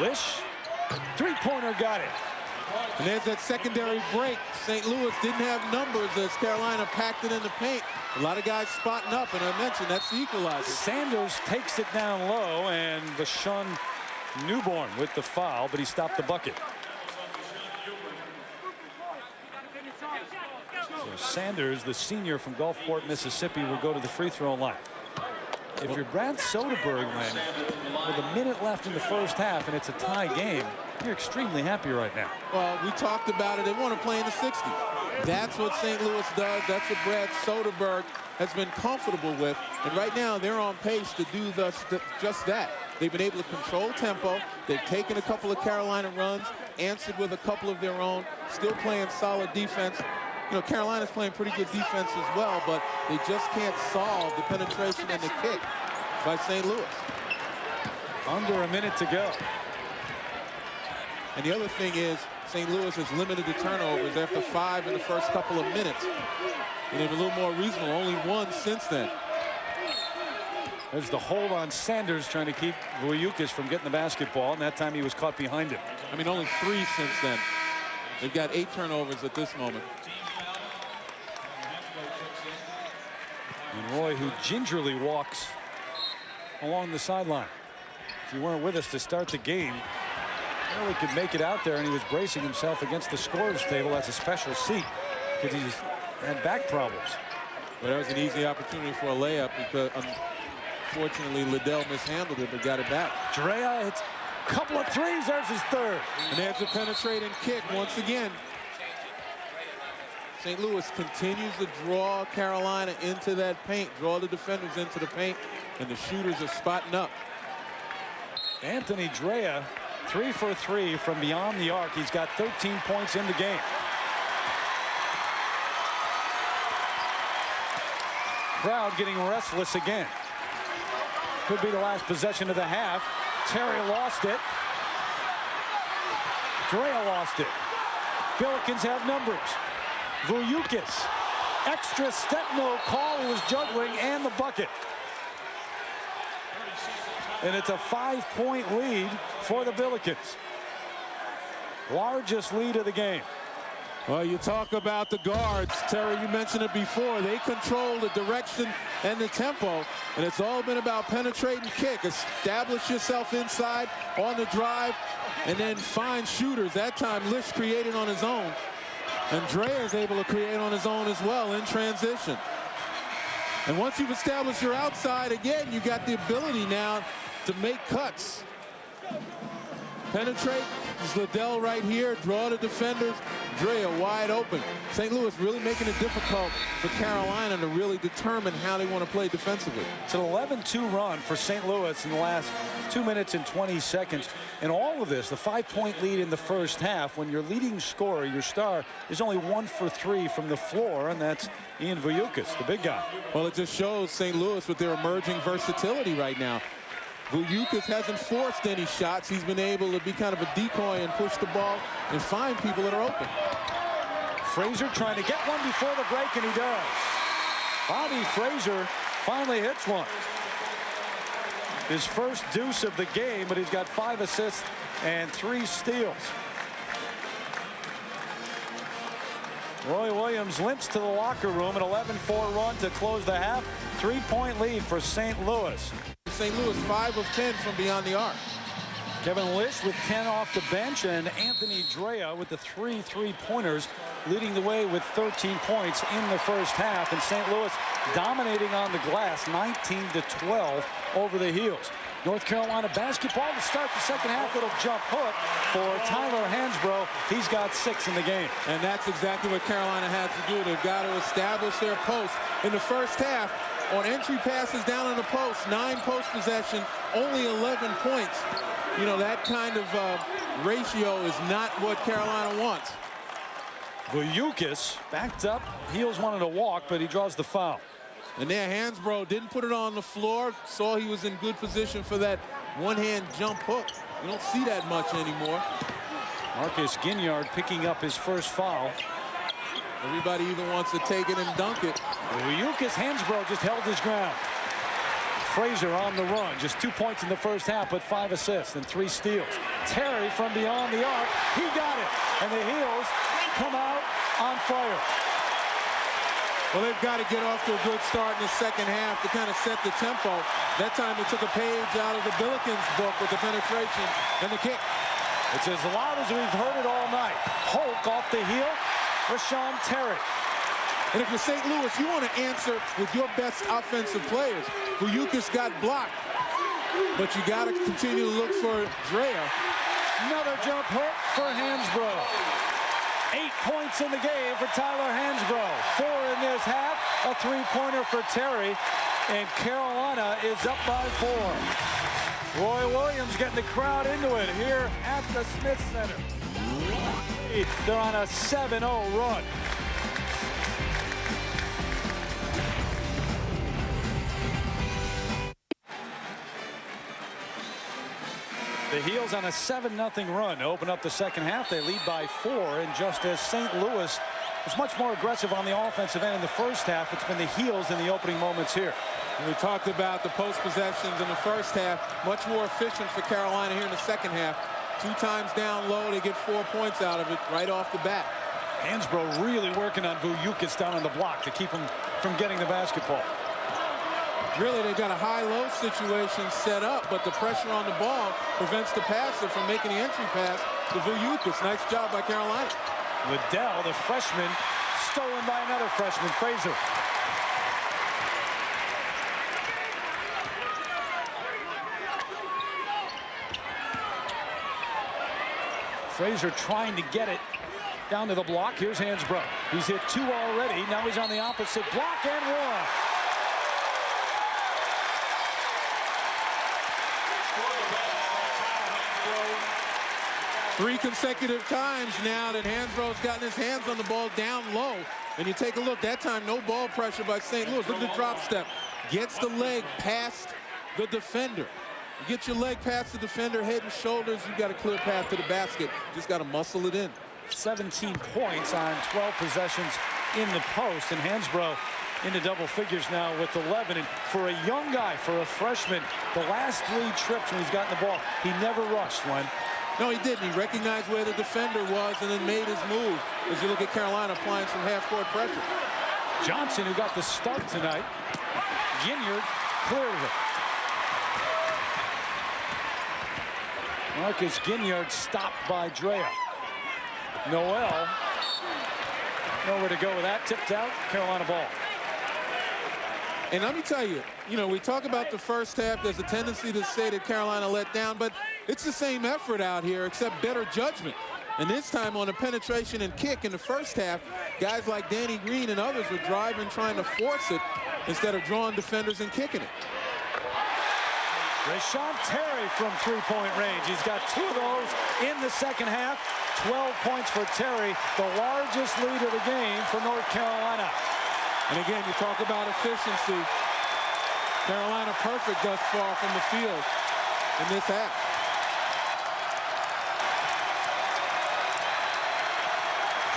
Lish. 3-pointer, got it. And there's that secondary break. St. Louis didn't have numbers as Carolina packed it in the paint. A lot of guys spotting up, and I mentioned that's the equalizer. Sanders takes it down low, and Vashon Newborn with the foul, but he stopped the bucket. So Sanders, the senior from Gulfport, Mississippi, will go to the free throw line. If you're Brad Soderberg, Lynn, with a minute left in the first half and it's a tie game, you're extremely happy right now. Well, we talked about it. They want to play in the 60s. That's what St. Louis does. That's what Brad Soderberg has been comfortable with. And right now, they're on pace to do just that. They've been able to control tempo. They've taken a couple of Carolina runs, answered with a couple of their own, still playing solid defense. You know, Carolina's playing pretty good defense as well, but they just can't solve the penetration and the kick by St. Louis. Under a minute to go. And the other thing is, St. Louis has limited the turnovers after 5 in the first couple of minutes. And they've been a little more reasonable, only 1 since then. There's the hold on Sanders trying to keep Billikens from getting the basketball, and that time he was caught behind him. I mean, only 3 since then. They've got 8 turnovers at this moment. And Roy, who gingerly walks along the sideline. If you weren't with us to start the game, really could make it out there, and he was bracing himself against the scorer's table. That's a special seat because he's had back problems. But that was an easy opportunity for a layup because unfortunately Liddell mishandled it but got it back. Drea hits a couple of threes. There's his third. And there's a penetrating kick once again. St. Louis continues to draw Carolina into that paint, draw the defenders into the paint, and the shooters are spotting up. Anthony Drea 3 for 3 from beyond the arc. He's got 13 points in the game. Crowd getting restless again. Could be the last possession of the half. Terry lost it. Drea lost it. Billikens have numbers. Billikens. Extra step, no call. He was juggling, and the bucket. And it's a 5-point lead for the Billikens. Largest lead of the game. Well, you talk about the guards. Terry, you mentioned it before. They control the direction and the tempo, and it's all been about penetrating kick. Establish yourself inside on the drive, and then find shooters. That time, Lish created on his own. And Drea is able to create on his own as well in transition. And once you've established your outside, again, you got the ability now to make cuts. Penetrate. This is Liddell right here. Draw the defenders. Drea wide open. St. Louis really making it difficult for Carolina to really determine how they want to play defensively. It's an 11-2 run for St. Louis in the last 2 minutes and 20 seconds. And all of this, the 5-point lead in the first half, when your leading scorer, your star, is only 1 for 3 from the floor, and that's Ian Billikens, the big guy. Well, it just shows St. Louis with their emerging versatility right now. Billikens hasn't forced any shots. He's been able to be kind of a decoy and push the ball and find people that are open. Frazier trying to get one before the break, and he does. Bobby Frazier finally hits one. His first deuce of the game, but he's got 5 assists and 3 steals. Roy Williams limps to the locker room. An 11-4 run to close the half. 3-point lead for St. Louis. St. Louis 5 of 10 from beyond the arc. Kevin Lish with 10 off the bench, and Anthony Drea with the 3 3-pointers, leading the way with 13 points in the first half. And St. Louis dominating on the glass, 19-12 over the heels. North Carolina basketball to start the second half. Little jump hook for Tyler Hansbrough. He's got 6 in the game. And that's exactly what Carolina has to do. They've got to establish their post. In the first half, on entry passes down on the post, 9 post possession, only 11 points. You know, that kind of ratio is not what Carolina wants. Billikens backed up. Heels wanted to walk, but he draws the foul. And there, Hansbrough didn't put it on the floor. Saw he was in good position for that one-hand jump hook. You don't see that much anymore. Marcus Ginyard picking up his first foul. Everybody either wants to take it and dunk it. Billikens, Hansbrough just held his ground. Frazier on the run. Just 2 points in the first half, but 5 assists and 3 steals. Terry from beyond the arc. He got it. And the heels come out on fire. Well, they've got to get off to a good start in the second half to kind of set the tempo. That time they took a page out of the Billikens book with the penetration and the kick. It's as loud as we've heard it all night. Hulk off the heel. Rashawn Terry. And if you're St. Louis, you want to answer with your best offensive players. Billikens got blocked. But you got to continue to look for Drea. Another jump hook for Hansbrough. 8 points in the game for Tyler Hansbrough. 4 in this half. A 3-pointer for Terry. And Carolina is up by 4. Roy Williams getting the crowd into it here at the Smith Center. They're on a 7-0 run. The Heels on a 7-0 run to open up the second half. They lead by 4, and just as St. Louis was much more aggressive on the offensive end in the first half, it's been the Heels in the opening moments here. And we talked about the post possessions in the first half. Much more efficient for Carolina here in the second half. 2 times down low, they get 4 points out of it right off the bat. Hansbrough really working on Billikens down on the block to keep him from getting the basketball. Really, they've got a high-low situation set up, but the pressure on the ball prevents the passer from making the entry pass to Billikens. Nice job by Carolina. Liddell, the freshman, stolen by another freshman, Frazier. Frazier trying to get it down to the block. Here's Hansbrough. He's hit 2 already. Now he's on the opposite block and 1. 3 consecutive times now that Hansbrough's gotten his hands on the ball down low. And you take a look, that time no ball pressure by St. Louis. Look at the drop step. Gets the leg past the defender. You get your leg past the defender, head and shoulders, you've got a clear path to the basket. Just got to muscle it in. 17 points on 12 possessions in the post, and Hansbrough into double figures now with 11. And for a young guy, for a freshman, the last 3 trips when he's gotten the ball, he never rushed, Len. No, he didn't. He recognized where the defender was and then made his move. As you look at Carolina applying some half-court pressure. Johnson, who got the start tonight, Ginyard cleared it. Marcus Ginyard stopped by Drea. Noel, nowhere to go with that. Tipped out, Carolina ball. And let me tell you, we talk about the first half. There's a tendency to say that Carolina let down, but it's the same effort out here, except better judgment. And this time on a penetration and kick in the first half, guys like Danny Green and others were driving, trying to force it instead of drawing defenders and kicking it. Rashawn Terry from 3-point range. He's got 2 of those in the second half. 12 points for Terry, the largest lead of the game for North Carolina. And again, you talk about efficiency. Carolina perfect thus far from the field in this half.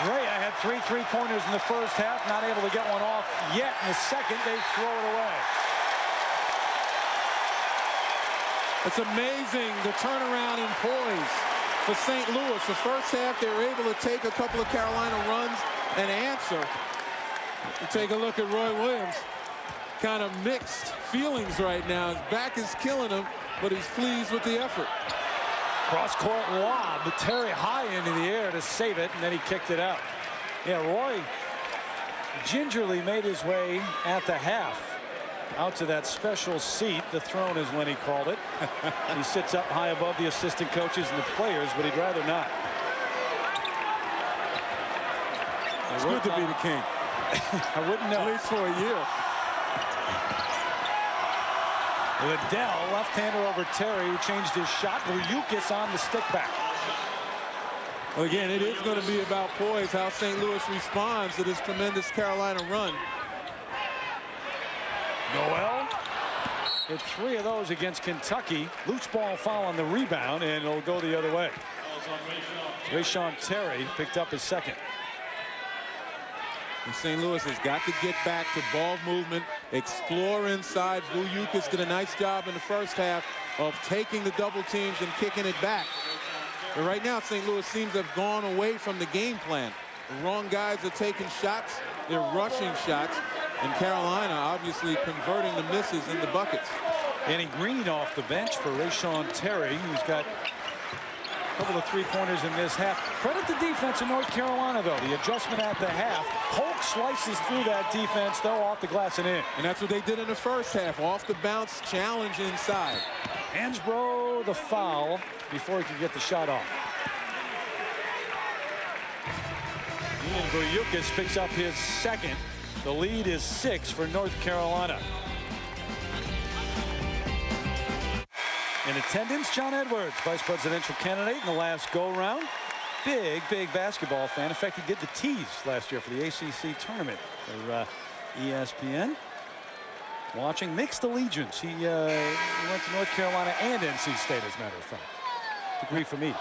Drea had 3 3-pointers in the first half, not able to get one off yet. In the second, they throw it away. It's amazing the turnaround in poise for St. Louis. The first half, they were able to take a couple of Carolina runs and answer. You take a look at Roy Williams. Kind of mixed feelings right now. His back is killing him, but he's pleased with the effort. Cross-court lob, but Terry high into the air to save it, and then he kicked it out. Yeah, Roy gingerly made his way at the half out to that special seat. The throne is when he called it. He sits up high above the assistant coaches and the players, but he'd rather not. It's good to be the king. I wouldn't know. At least for a year. Liddell, left-hander over Terry, who changed his shot. Billikens on the stick back. Well, again, it is going to be about poise, how St. Louis responds to this tremendous Carolina run. Noel hit 3 of those against Kentucky. Loose ball foul on the rebound, and it'll go the other way. Rashawn Terry picked up his second. And St. Louis has got to get back to ball movement, explore inside. Billikens did a nice job in the first half of taking the double teams and kicking it back. But right now, St. Louis seems to have gone away from the game plan. The wrong guys are taking shots. They're rushing shots. And Carolina obviously converting the misses into buckets. Danny Green off the bench for Rashawn Terry, who's got a couple of 3-pointers in this half. Credit the defense in North Carolina, though. The adjustment at the half. Polk slices through that defense, though, off the glass and in. And that's what they did in the first half. Off the bounce, challenge inside. Hansbrough the foul before he could get the shot off. Ian Billikens picks up his second. The lead is 6 for North Carolina. In attendance, John Edwards, vice presidential candidate in the last go-round. Big basketball fan. In fact, he did the tease last year for the ACC tournament for ESPN. Watching mixed allegiance. He went to North Carolina and NC State, as a matter of fact. Degree from each.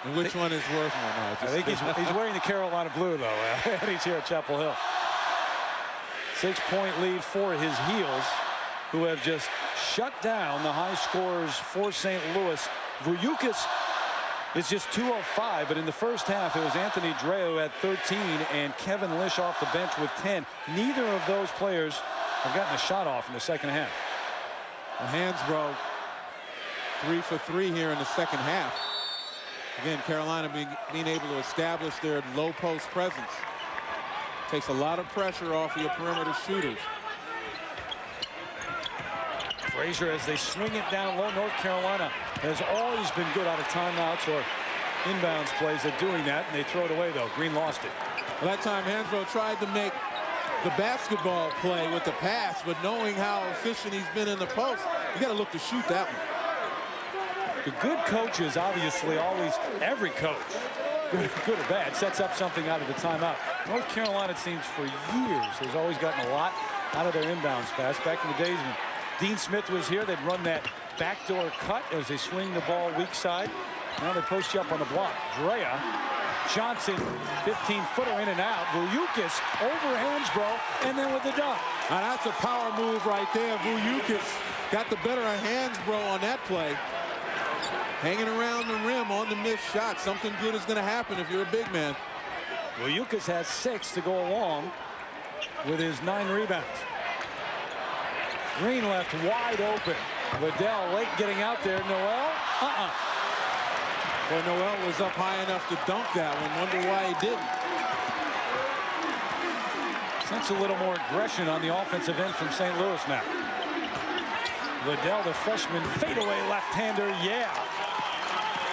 And which one is worth more? I think he's wearing the Carolina blue, though, and he's here at Chapel Hill. 6-point lead for his Heels, who have just shut down the high scorers for St. Louis. Billikens is just 205, but in the first half, it was Anthony Drea who had 13 and Kevin Lish off the bench with 10. Neither of those players have gotten a shot off in the second half. Well, Hansbrough 3 for 3 here in the second half. Again, Carolina being able to establish their low post presence. Takes a lot of pressure off your perimeter shooters. Frazier, as they swing it down low, North Carolina has always been good out of timeouts or inbounds plays at doing that, and they throw it away, though. Green lost it. Well, that time, Hansbrough tried to make the basketball play with the pass, but knowing how efficient he's been in the post, you got to look to shoot that one. The good coaches, obviously, always, every coach, good or bad, sets up something out of the timeout. North Carolina, it seems, for years, has always gotten a lot out of their inbounds pass. Back in the days when Dean Smith was here, they'd run that backdoor cut as they swing the ball weak side. Now they post you up on the block. Drea, Johnson, 15-footer in and out. Billikens over Hansbrough, and then with the dunk. Now that's a power move right there. Billikens got the better of Hansbrough on that play. Hanging around the rim on the missed shot. Something good is going to happen if you're a big man. Billikens has 6 to go along with his 9 rebounds. Green left wide open. Liddell late getting out there. Noel, Well, Noel was up high enough to dunk that one. Wonder why he didn't. Sense a little more aggression on the offensive end from St. Louis now. Liddell, the freshman, fadeaway left-hander, yeah.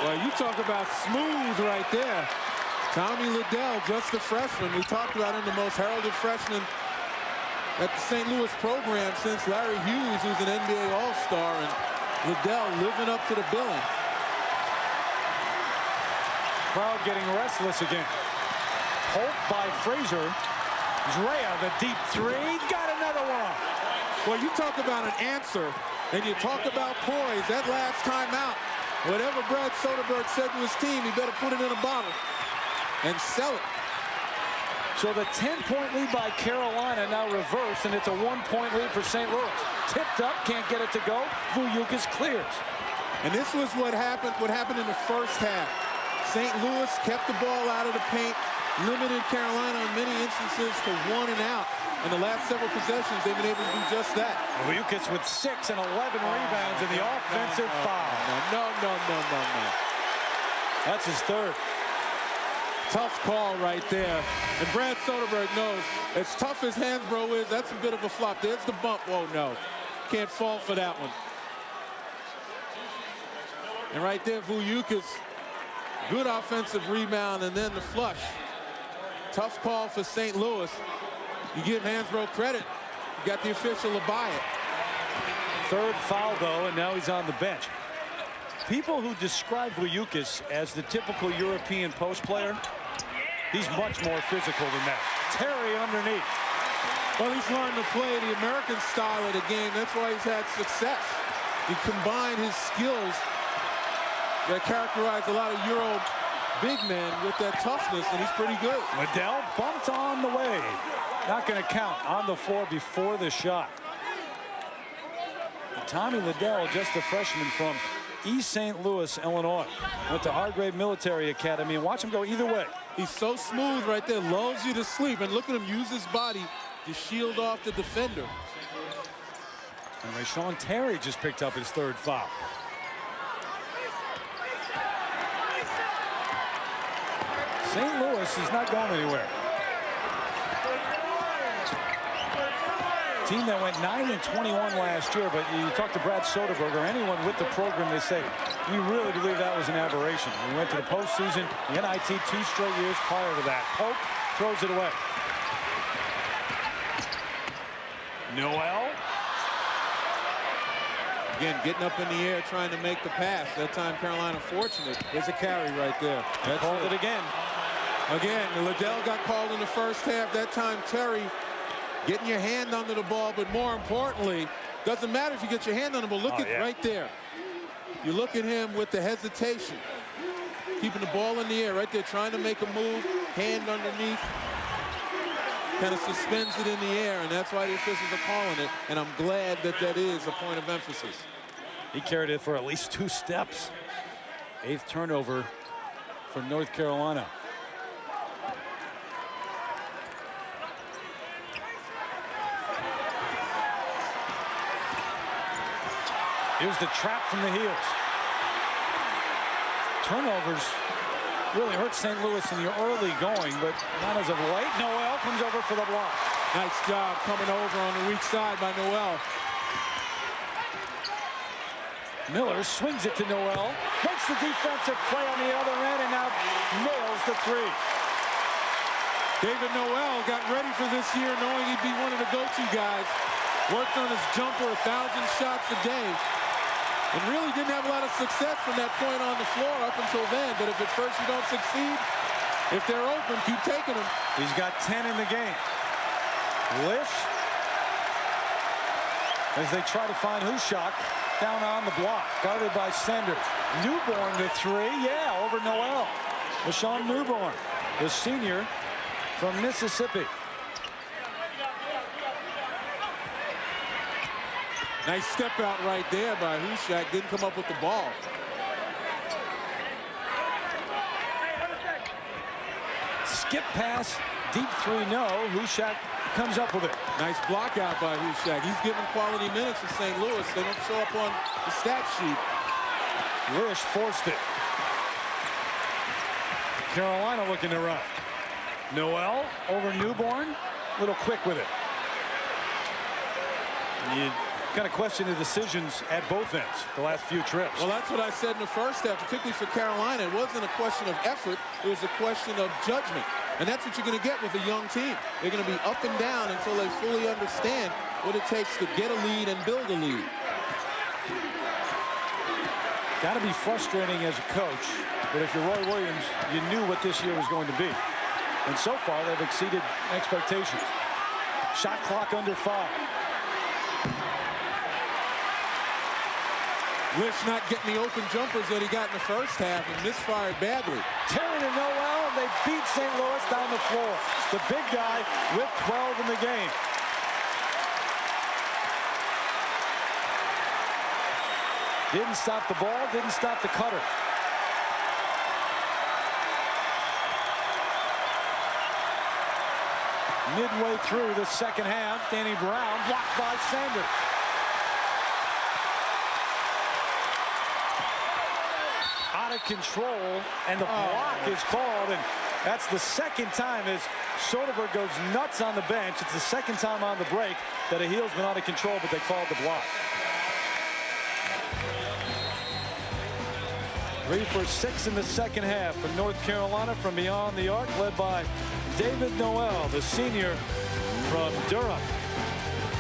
Well, you talk about smooth right there. Tommy Liddell, just a freshman. We talked about him, the most heralded freshman at the St. Louis program since Larry Hughes, who's an NBA All-Star, and Liddell living up to the billing. Crowd getting restless again. Hope by Frazier. Drea, the deep 3, got another one. Well, you talk about an answer, and you talk about poise. That last timeout, whatever Brad Soderberg said to his team, he better put it in a bottle and sell it. So the 10-point lead by Carolina now reversed, and it's a 1-point lead for St. Louis. Tipped up, can't get it to go. Billikens clears. And this was what happened in the first half. St. Louis kept the ball out of the paint, limited Carolina in many instances to 1 and out. In the last several possessions, they've been able to do just that. Billikens with 6 and 11 rebounds in the offensive foul. No. That's his 3rd. Tough call right there. And Brad Soderberg knows, as tough as Hansbrough is, that's a bit of a flop. There's the bump. Whoa, no. Can't fall for that one. And right there, Billikens, good offensive rebound, and then the flush. Tough call for St. Louis. You give Hansbrough credit. You got the official to buy it. 3rd foul, though, and now he's on the bench. People who describe Billikens as the typical European post player, he's much more physical than that. Terry underneath. Well, he's learned to play the American style of the game. That's why he's had success. He combined his skills that characterize a lot of Euro big men with that toughness, and he's pretty good. Liddell bumped on the way. Not going to count. On the floor before the shot. Tommy Liddell, just a freshman from East St. Louis, Illinois. Went to Hargrave Military Academy, and watch him go either way. He's so smooth right there, lulls you to sleep, and look at him use his body to shield off the defender. And Rashawn Terry just picked up his 3rd foul. St. Louis is not going anywhere. Team that went 9-21 last year, but you talk to Brad Soderberg or anyone with the program, they say, we really believe that was an aberration. We went to the postseason, the NIT 2 straight years prior to that. Pope throws it away. Noel. Again, getting up in the air, trying to make the pass. That time, Carolina fortunate. There's a carry right there. That's called it again. Again, Liddell got called in the first half. That time, Terry getting your hand under the ball, but more importantly, doesn't matter if you get your hand on the ball. Look at right there. You look at him with the hesitation, keeping the ball in the air right there, trying to make a move, hand underneath, kind of suspends it in the air, and that's why the officials are calling it, and I'm glad that that is a point of emphasis. He carried it for at least 2 steps. 8th turnover for North Carolina. Here's the trap from the heels. Turnovers really hurt St. Louis in the early going, but not as of late. Noel comes over for the block. Nice job coming over on the weak side by Noel. Miller swings it to Noel, makes the defensive play on the other end, and now nails the 3. David Noel got ready for this year knowing he'd be one of the go-to guys. Worked on his jumper 1,000 shots a day. And really didn't have a lot of success from that point on the floor up until then. But if at first you don't succeed, if they're open, keep taking them. He's got 10 in the game. Lish, as they try to find Hushak down on the block, guarded by Sanders. Newborn to three, yeah, over Noel. Rashawn Newborn, the senior from Mississippi. Nice step out right there by Hushak. Didn't come up with the ball. Skip pass, deep three, no. Hushak comes up with it. Nice block out by Hushak. He's giving quality minutes to St. Louis. They don't show up on the stat sheet. Lish forced it. Carolina looking to run. Noel over Newborn. A little quick with it. You kind of question the decisions at both ends the last few trips. Well, that's what I said in the first half, particularly for Carolina. It wasn't a question of effort. It was a question of judgment. And that's what you're going to get with a young team. They're going to be up and down until they fully understand what it takes to get a lead and build a lead. Got to be frustrating as a coach, but if you're Roy Williams, you knew what this year was going to be. And so far, they've exceeded expectations. Shot clock under 5. Lish not getting the open jumpers that he got in the first half and misfired badly. Terry and Noel, and they beat St. Louis down the floor. The big guy with 12 in the game. Didn't stop the ball, didn't stop the cutter. Midway through the second half, Danny Brown blocked by Sanders. Out of control, and the block is called, and that's the second time as Soderberg goes nuts on the bench. It's the second time on the break that a heel's been out of control, but they called the block. 3 for 6 in the second half for North Carolina from beyond the arc, led by David Noel, the senior from Durham.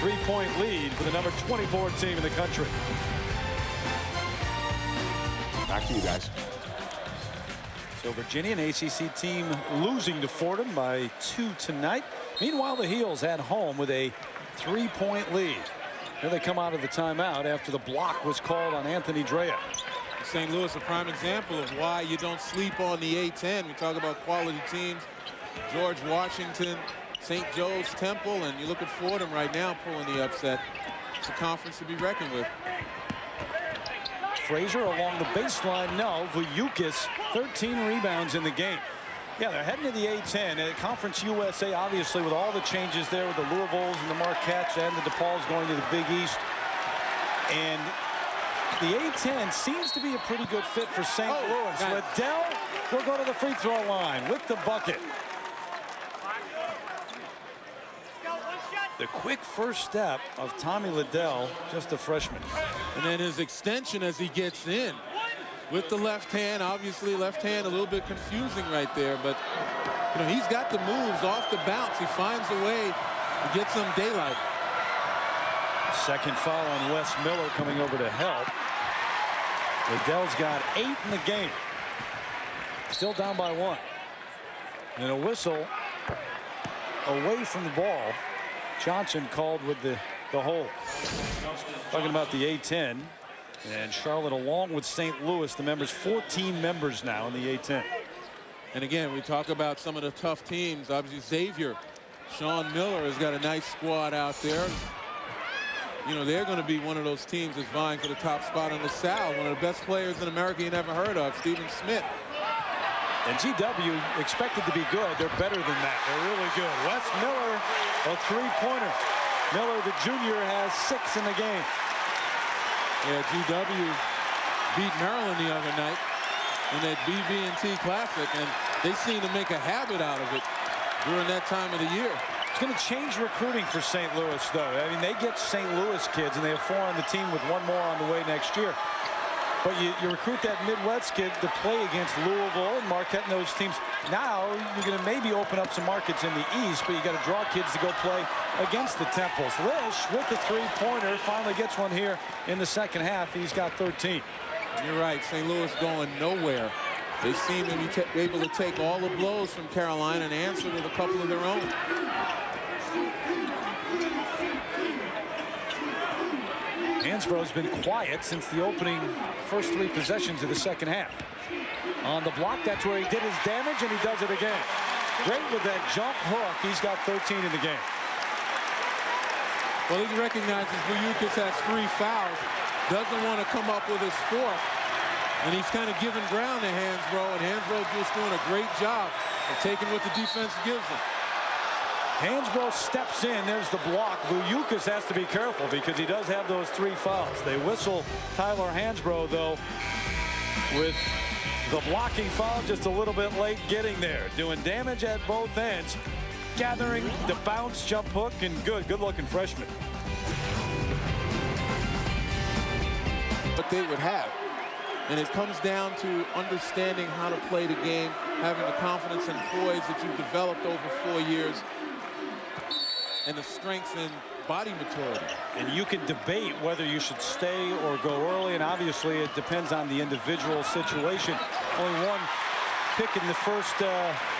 3-point lead for the number 24 team in the country. Back to you guys. So Virginia, an ACC team, losing to Fordham by 2 tonight. Meanwhile, the Heels at home with a 3-point lead. Here they come out of the timeout after the block was called on Anthony Drea. St. Louis, a prime example of why you don't sleep on the A-10. We talk about quality teams. George Washington, St. Joe's, Temple, and you look at Fordham right now pulling the upset. It's a conference to be reckoned with. Frazier along the baseline. No. Vujukis, 13 rebounds in the game. Yeah, they're heading to the A-10. Conference USA, obviously, with all the changes there with the Louisvilles and the Marquettes and the DePauls going to the Big East. And the A-10 seems to be a pretty good fit for St. Louis. Liddell will go to the free throw line with the bucket. The quick first step of Tommy Liddell, just a freshman. And then his extension as he gets in with the left hand. Obviously, left hand a little bit confusing right there, but you know, he's got the moves off the bounce. He finds a way to get some daylight. Second foul on Wes Miller coming over to help. Liddell's got 8 in the game. Still down by 1. And a whistle away from the ball. Johnson called with the hold. Talking about the A-10. And Charlotte, along with St. Louis, the members, 14 members now in the A-10. And again, we talk about some of the tough teams. Obviously, Xavier, Sean Miller has got a nice squad out there. You know, they're going to be one of those teams that's vying for the top spot in the South. One of the best players in America you never heard of, Stephen Smith. And GW expected to be good. They're better than that. They're really good. Wes Miller, a three-pointer. Miller, the junior, has 6 in the game. Yeah, GW beat Maryland the other night in that BB&T Classic, and they seem to make a habit out of it during that time of the year. It's going to change recruiting for St. Louis, though. I mean, they get St. Louis kids, and they have 4 on the team with 1 more on the way next year. But you recruit that Midwest kid to play against Louisville and Marquette and those teams. Now you're going to maybe open up some markets in the East, but you got to draw kids to go play against the Temples. Lish with the three-pointer finally gets one here in the second half. He's got 13. You're right. St. Louis going nowhere. They seem to be able to take all the blows from Carolina and answer with a couple of their own. Hansbrough's been quiet since the opening first 3 possessions of the second half. On the block, that's where he did his damage, and he does it again. Great with that jump hook. He's got 13 in the game. Well, he recognizes Billikens has 3 fouls. Doesn't want to come up with his 4th. And he's kind of giving ground to Hansbrough, and Hansbrough just doing a great job of taking what the defense gives him. Hansbrough steps in. There's the block. Billikens has to be careful because he does have those 3 fouls. They whistle Tyler Hansbrough, though, with the blocking foul just a little bit late getting there. Doing damage at both ends. Gathering the bounce, jump hook, and good-looking freshman. What they would have. And it comes down to understanding how to play the game, having the confidence and poise that you've developed over 4 years, and the strength and body maturity. And you can debate whether you should stay or go early, and obviously it depends on the individual situation. Only one pick in the first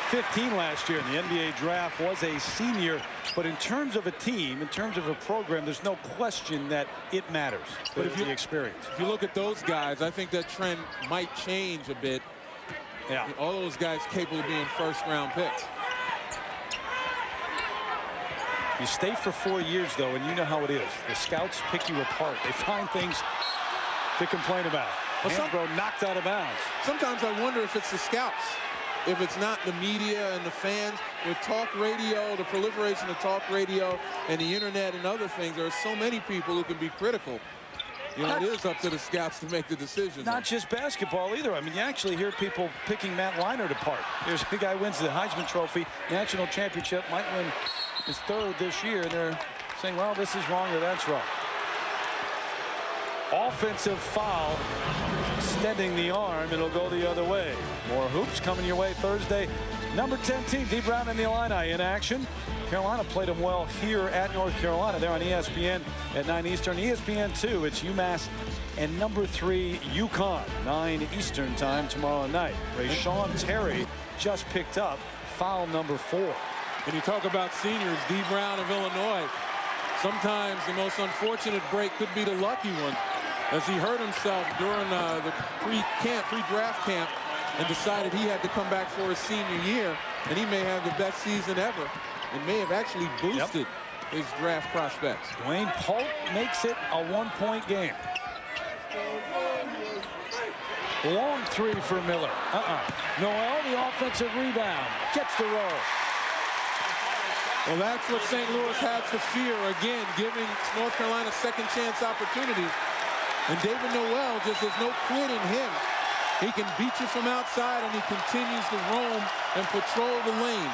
15 last year in the NBA draft was a senior, but in terms of a team, in terms of a program, there's no question that it matters. But if the experience. If you look at those guys, I think that trend might change a bit. Yeah. All those guys capable of being first-round picks. You stay for 4 years, though, and you know how it is. The scouts pick you apart. They find things to complain about. Hansbrough knocked out of bounds. Sometimes I wonder if it's the scouts, if it's not the media and the fans. With talk radio, the proliferation of talk radio and the internet and other things, there are so many people who can be critical. You know, it is up to the scouts to make the decision. Not just basketball either. I mean, you actually hear people picking Matt Leinart apart. There's the guy who wins the Heisman Trophy, national championship, might win his 3rd this year, and they're saying, well, this is wrong or that's wrong. Offensive foul, extending the arm. It'll go the other way. More hoops coming your way Thursday. Number 10 team, D. Brown and the Illini in action. Carolina played them well here at North Carolina. They're on ESPN at 9 Eastern. ESPN 2, it's UMass and number 3, UConn, 9 Eastern time tomorrow night. Rashawn Terry just picked up foul number 4. And you talk about seniors, D. Brown of Illinois. Sometimes the most unfortunate break could be the lucky one, as he hurt himself during the pre-draft camp and decided he had to come back for his senior year, and he may have the best season ever and may have actually boosted his draft prospects. Dwayne Polk makes it a 1-point game. Long 3 for Miller. Noel, the offensive rebound, gets the roll. Well, that's what St. Louis has to fear, again, giving North Carolina second chance opportunities. And David Noel, just there's no quit in him. He can beat you from outside, and he continues to roam and patrol the lane.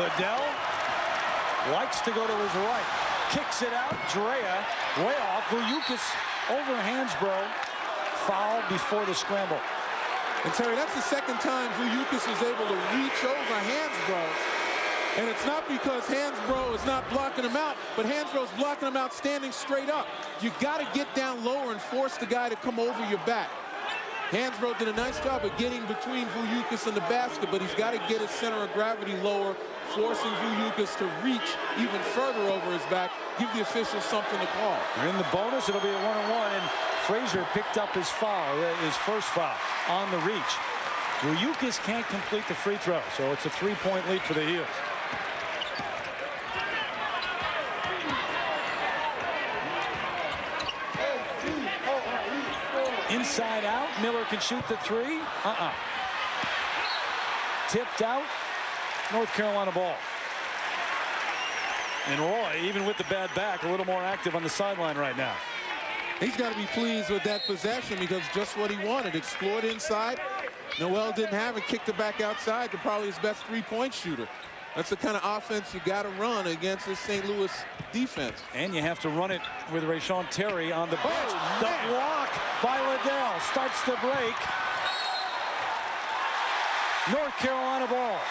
Liddell likes to go to his right. Kicks it out. Drea way off. Billikens over Hansbrough. Foul before the scramble. And Terry, that's the second time Billikens is able to reach over Hansbrough. And it's not because Hansbrough is not blocking him out, but Hansbrough's blocking him out standing straight up. You got to get down lower and force the guy to come over your back. Hansbrough did a nice job of getting between Billikens and the basket, but he's got to get his center of gravity lower, forcing Billikens to reach even further over his back, give the officials something to call. In the bonus, it'll be a 1-on-1, and Frazier picked up his foul, his first foul on the reach. Billikens can't complete the free throw, so it's a 3-point lead for the Heels. Inside out, Miller can shoot the 3. Tipped out, North Carolina ball. And Roy, even with the bad back, a little more active on the sideline right now. He's got to be pleased with that possession because just what he wanted. Explored inside. Noel didn't have it, kicked it back outside to probably his best 3-point shooter. That's the kind of offense you got to run against this St. Louis defense. And you have to run it with Rashawn Terry on the bench. Oh, the man. block by Liddell starts the break. North Carolina ball.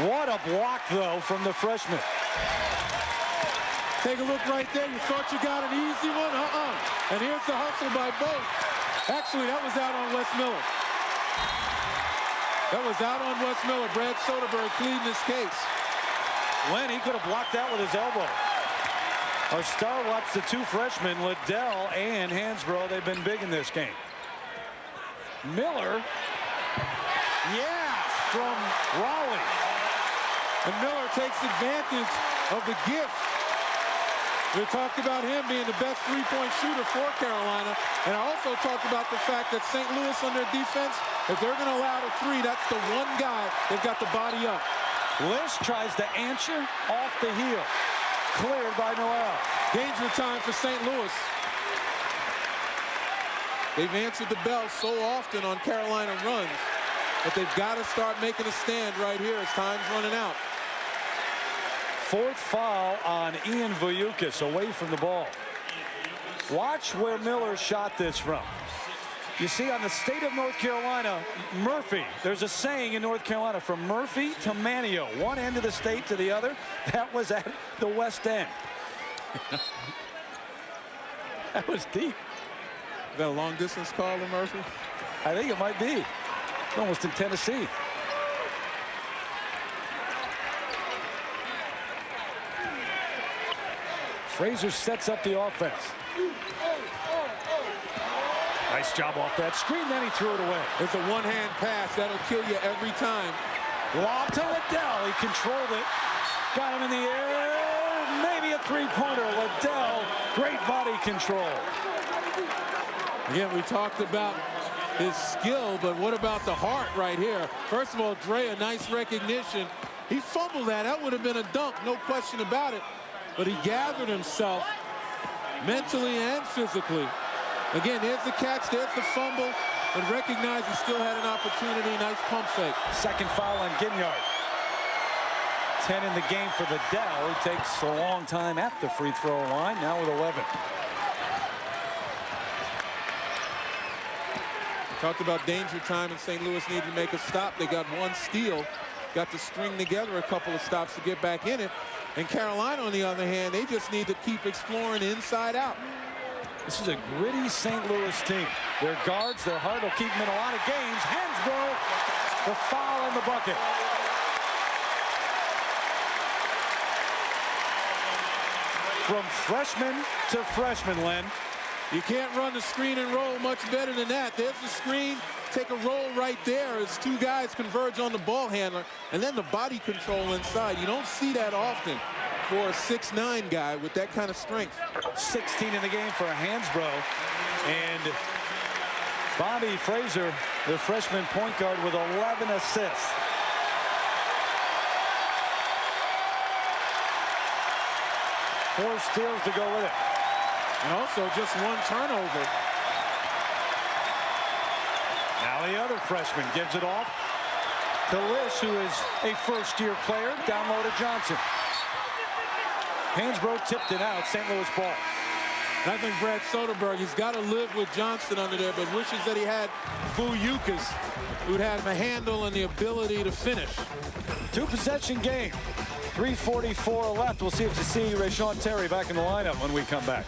What a block, though, from the freshman. Take a look right there. You thought you got an easy one? And here's the hustle by both. Actually, that was out on Wes Miller. That was out on Wes Miller. Brad Soderberg pleading his case. When he could have blocked that with his elbow. Our star watch, the two freshmen, Liddell and Hansbrough. They've been big in this game. Miller. Yeah, from Raleigh. And Miller takes advantage of the gift. We talked about him being the best three-point shooter for Carolina. And I also talked about the fact that St. Louis on their defense, if they're going to allow the three, that's the one guy they've got the body up. Lish tries to answer off the heel. Cleared by Noel. Danger time for St. Louis. They've answered the bell so often on Carolina runs, but they've got to start making a stand right here as time's running out. Fourth foul on Ian Billikens away from the ball. Watch where Miller shot this from. You see on the state of North Carolina, Murphy. There's a saying in North Carolina, from Murphy to Manio, one end of the state to the other. That was at the West End. That was deep. Is that a long distance call to Murphy? I think it might be. Almost in Tennessee. Frazier sets up the offense. Nice job off that screen, then he threw it away. It's a one-hand pass. That'll kill you every time. Lob to Liddell. He controlled it. Got him in the air. Maybe a three-pointer. Liddell, great body control. Again, we talked about his skill, but what about the heart right here? First of all, Dre, a nice recognition. He fumbled that. That would have been a dunk, no question about it. But he gathered himself mentally and physically. Again, there's the catch, there's the fumble, but recognize he still had an opportunity. Nice pump fake. Second foul on Ginyard. 10 in the game for Liddell. He takes a long time at the free throw line, now with 11. We talked about danger time, and St. Louis needed to make a stop. They got one steal, got to string together a couple of stops to get back in it. And Carolina, on the other hand, they just need to keep exploring inside out. This is a gritty St. Louis team. Their guards, their heart will keep them in a lot of games. Hansbrough, the foul in the bucket. From freshman to freshman, Len. You can't run the screen and roll much better than that. There's the screen. Take a roll right there as two guys converge on the ball handler. And then the body control inside. You don't see that often for a 6'9" guy with that kind of strength. 16 in the game for Hansbrough. And Bobby Frazier, the freshman point guard, with 11 assists. Four steals to go with it. And also just one turnover. Now the other freshman gives it off to Lish, who is a first-year player. Down low to Johnson. Hansbrough tipped it out. St. Louis ball. And I think Brad Soderberg, he's got to live with Johnson under there, but wishes that he had Billikens, who'd had a handle and the ability to finish. Two-possession game. 3:44 left. We'll see if you see Rashawn Terry back in the lineup when we come back.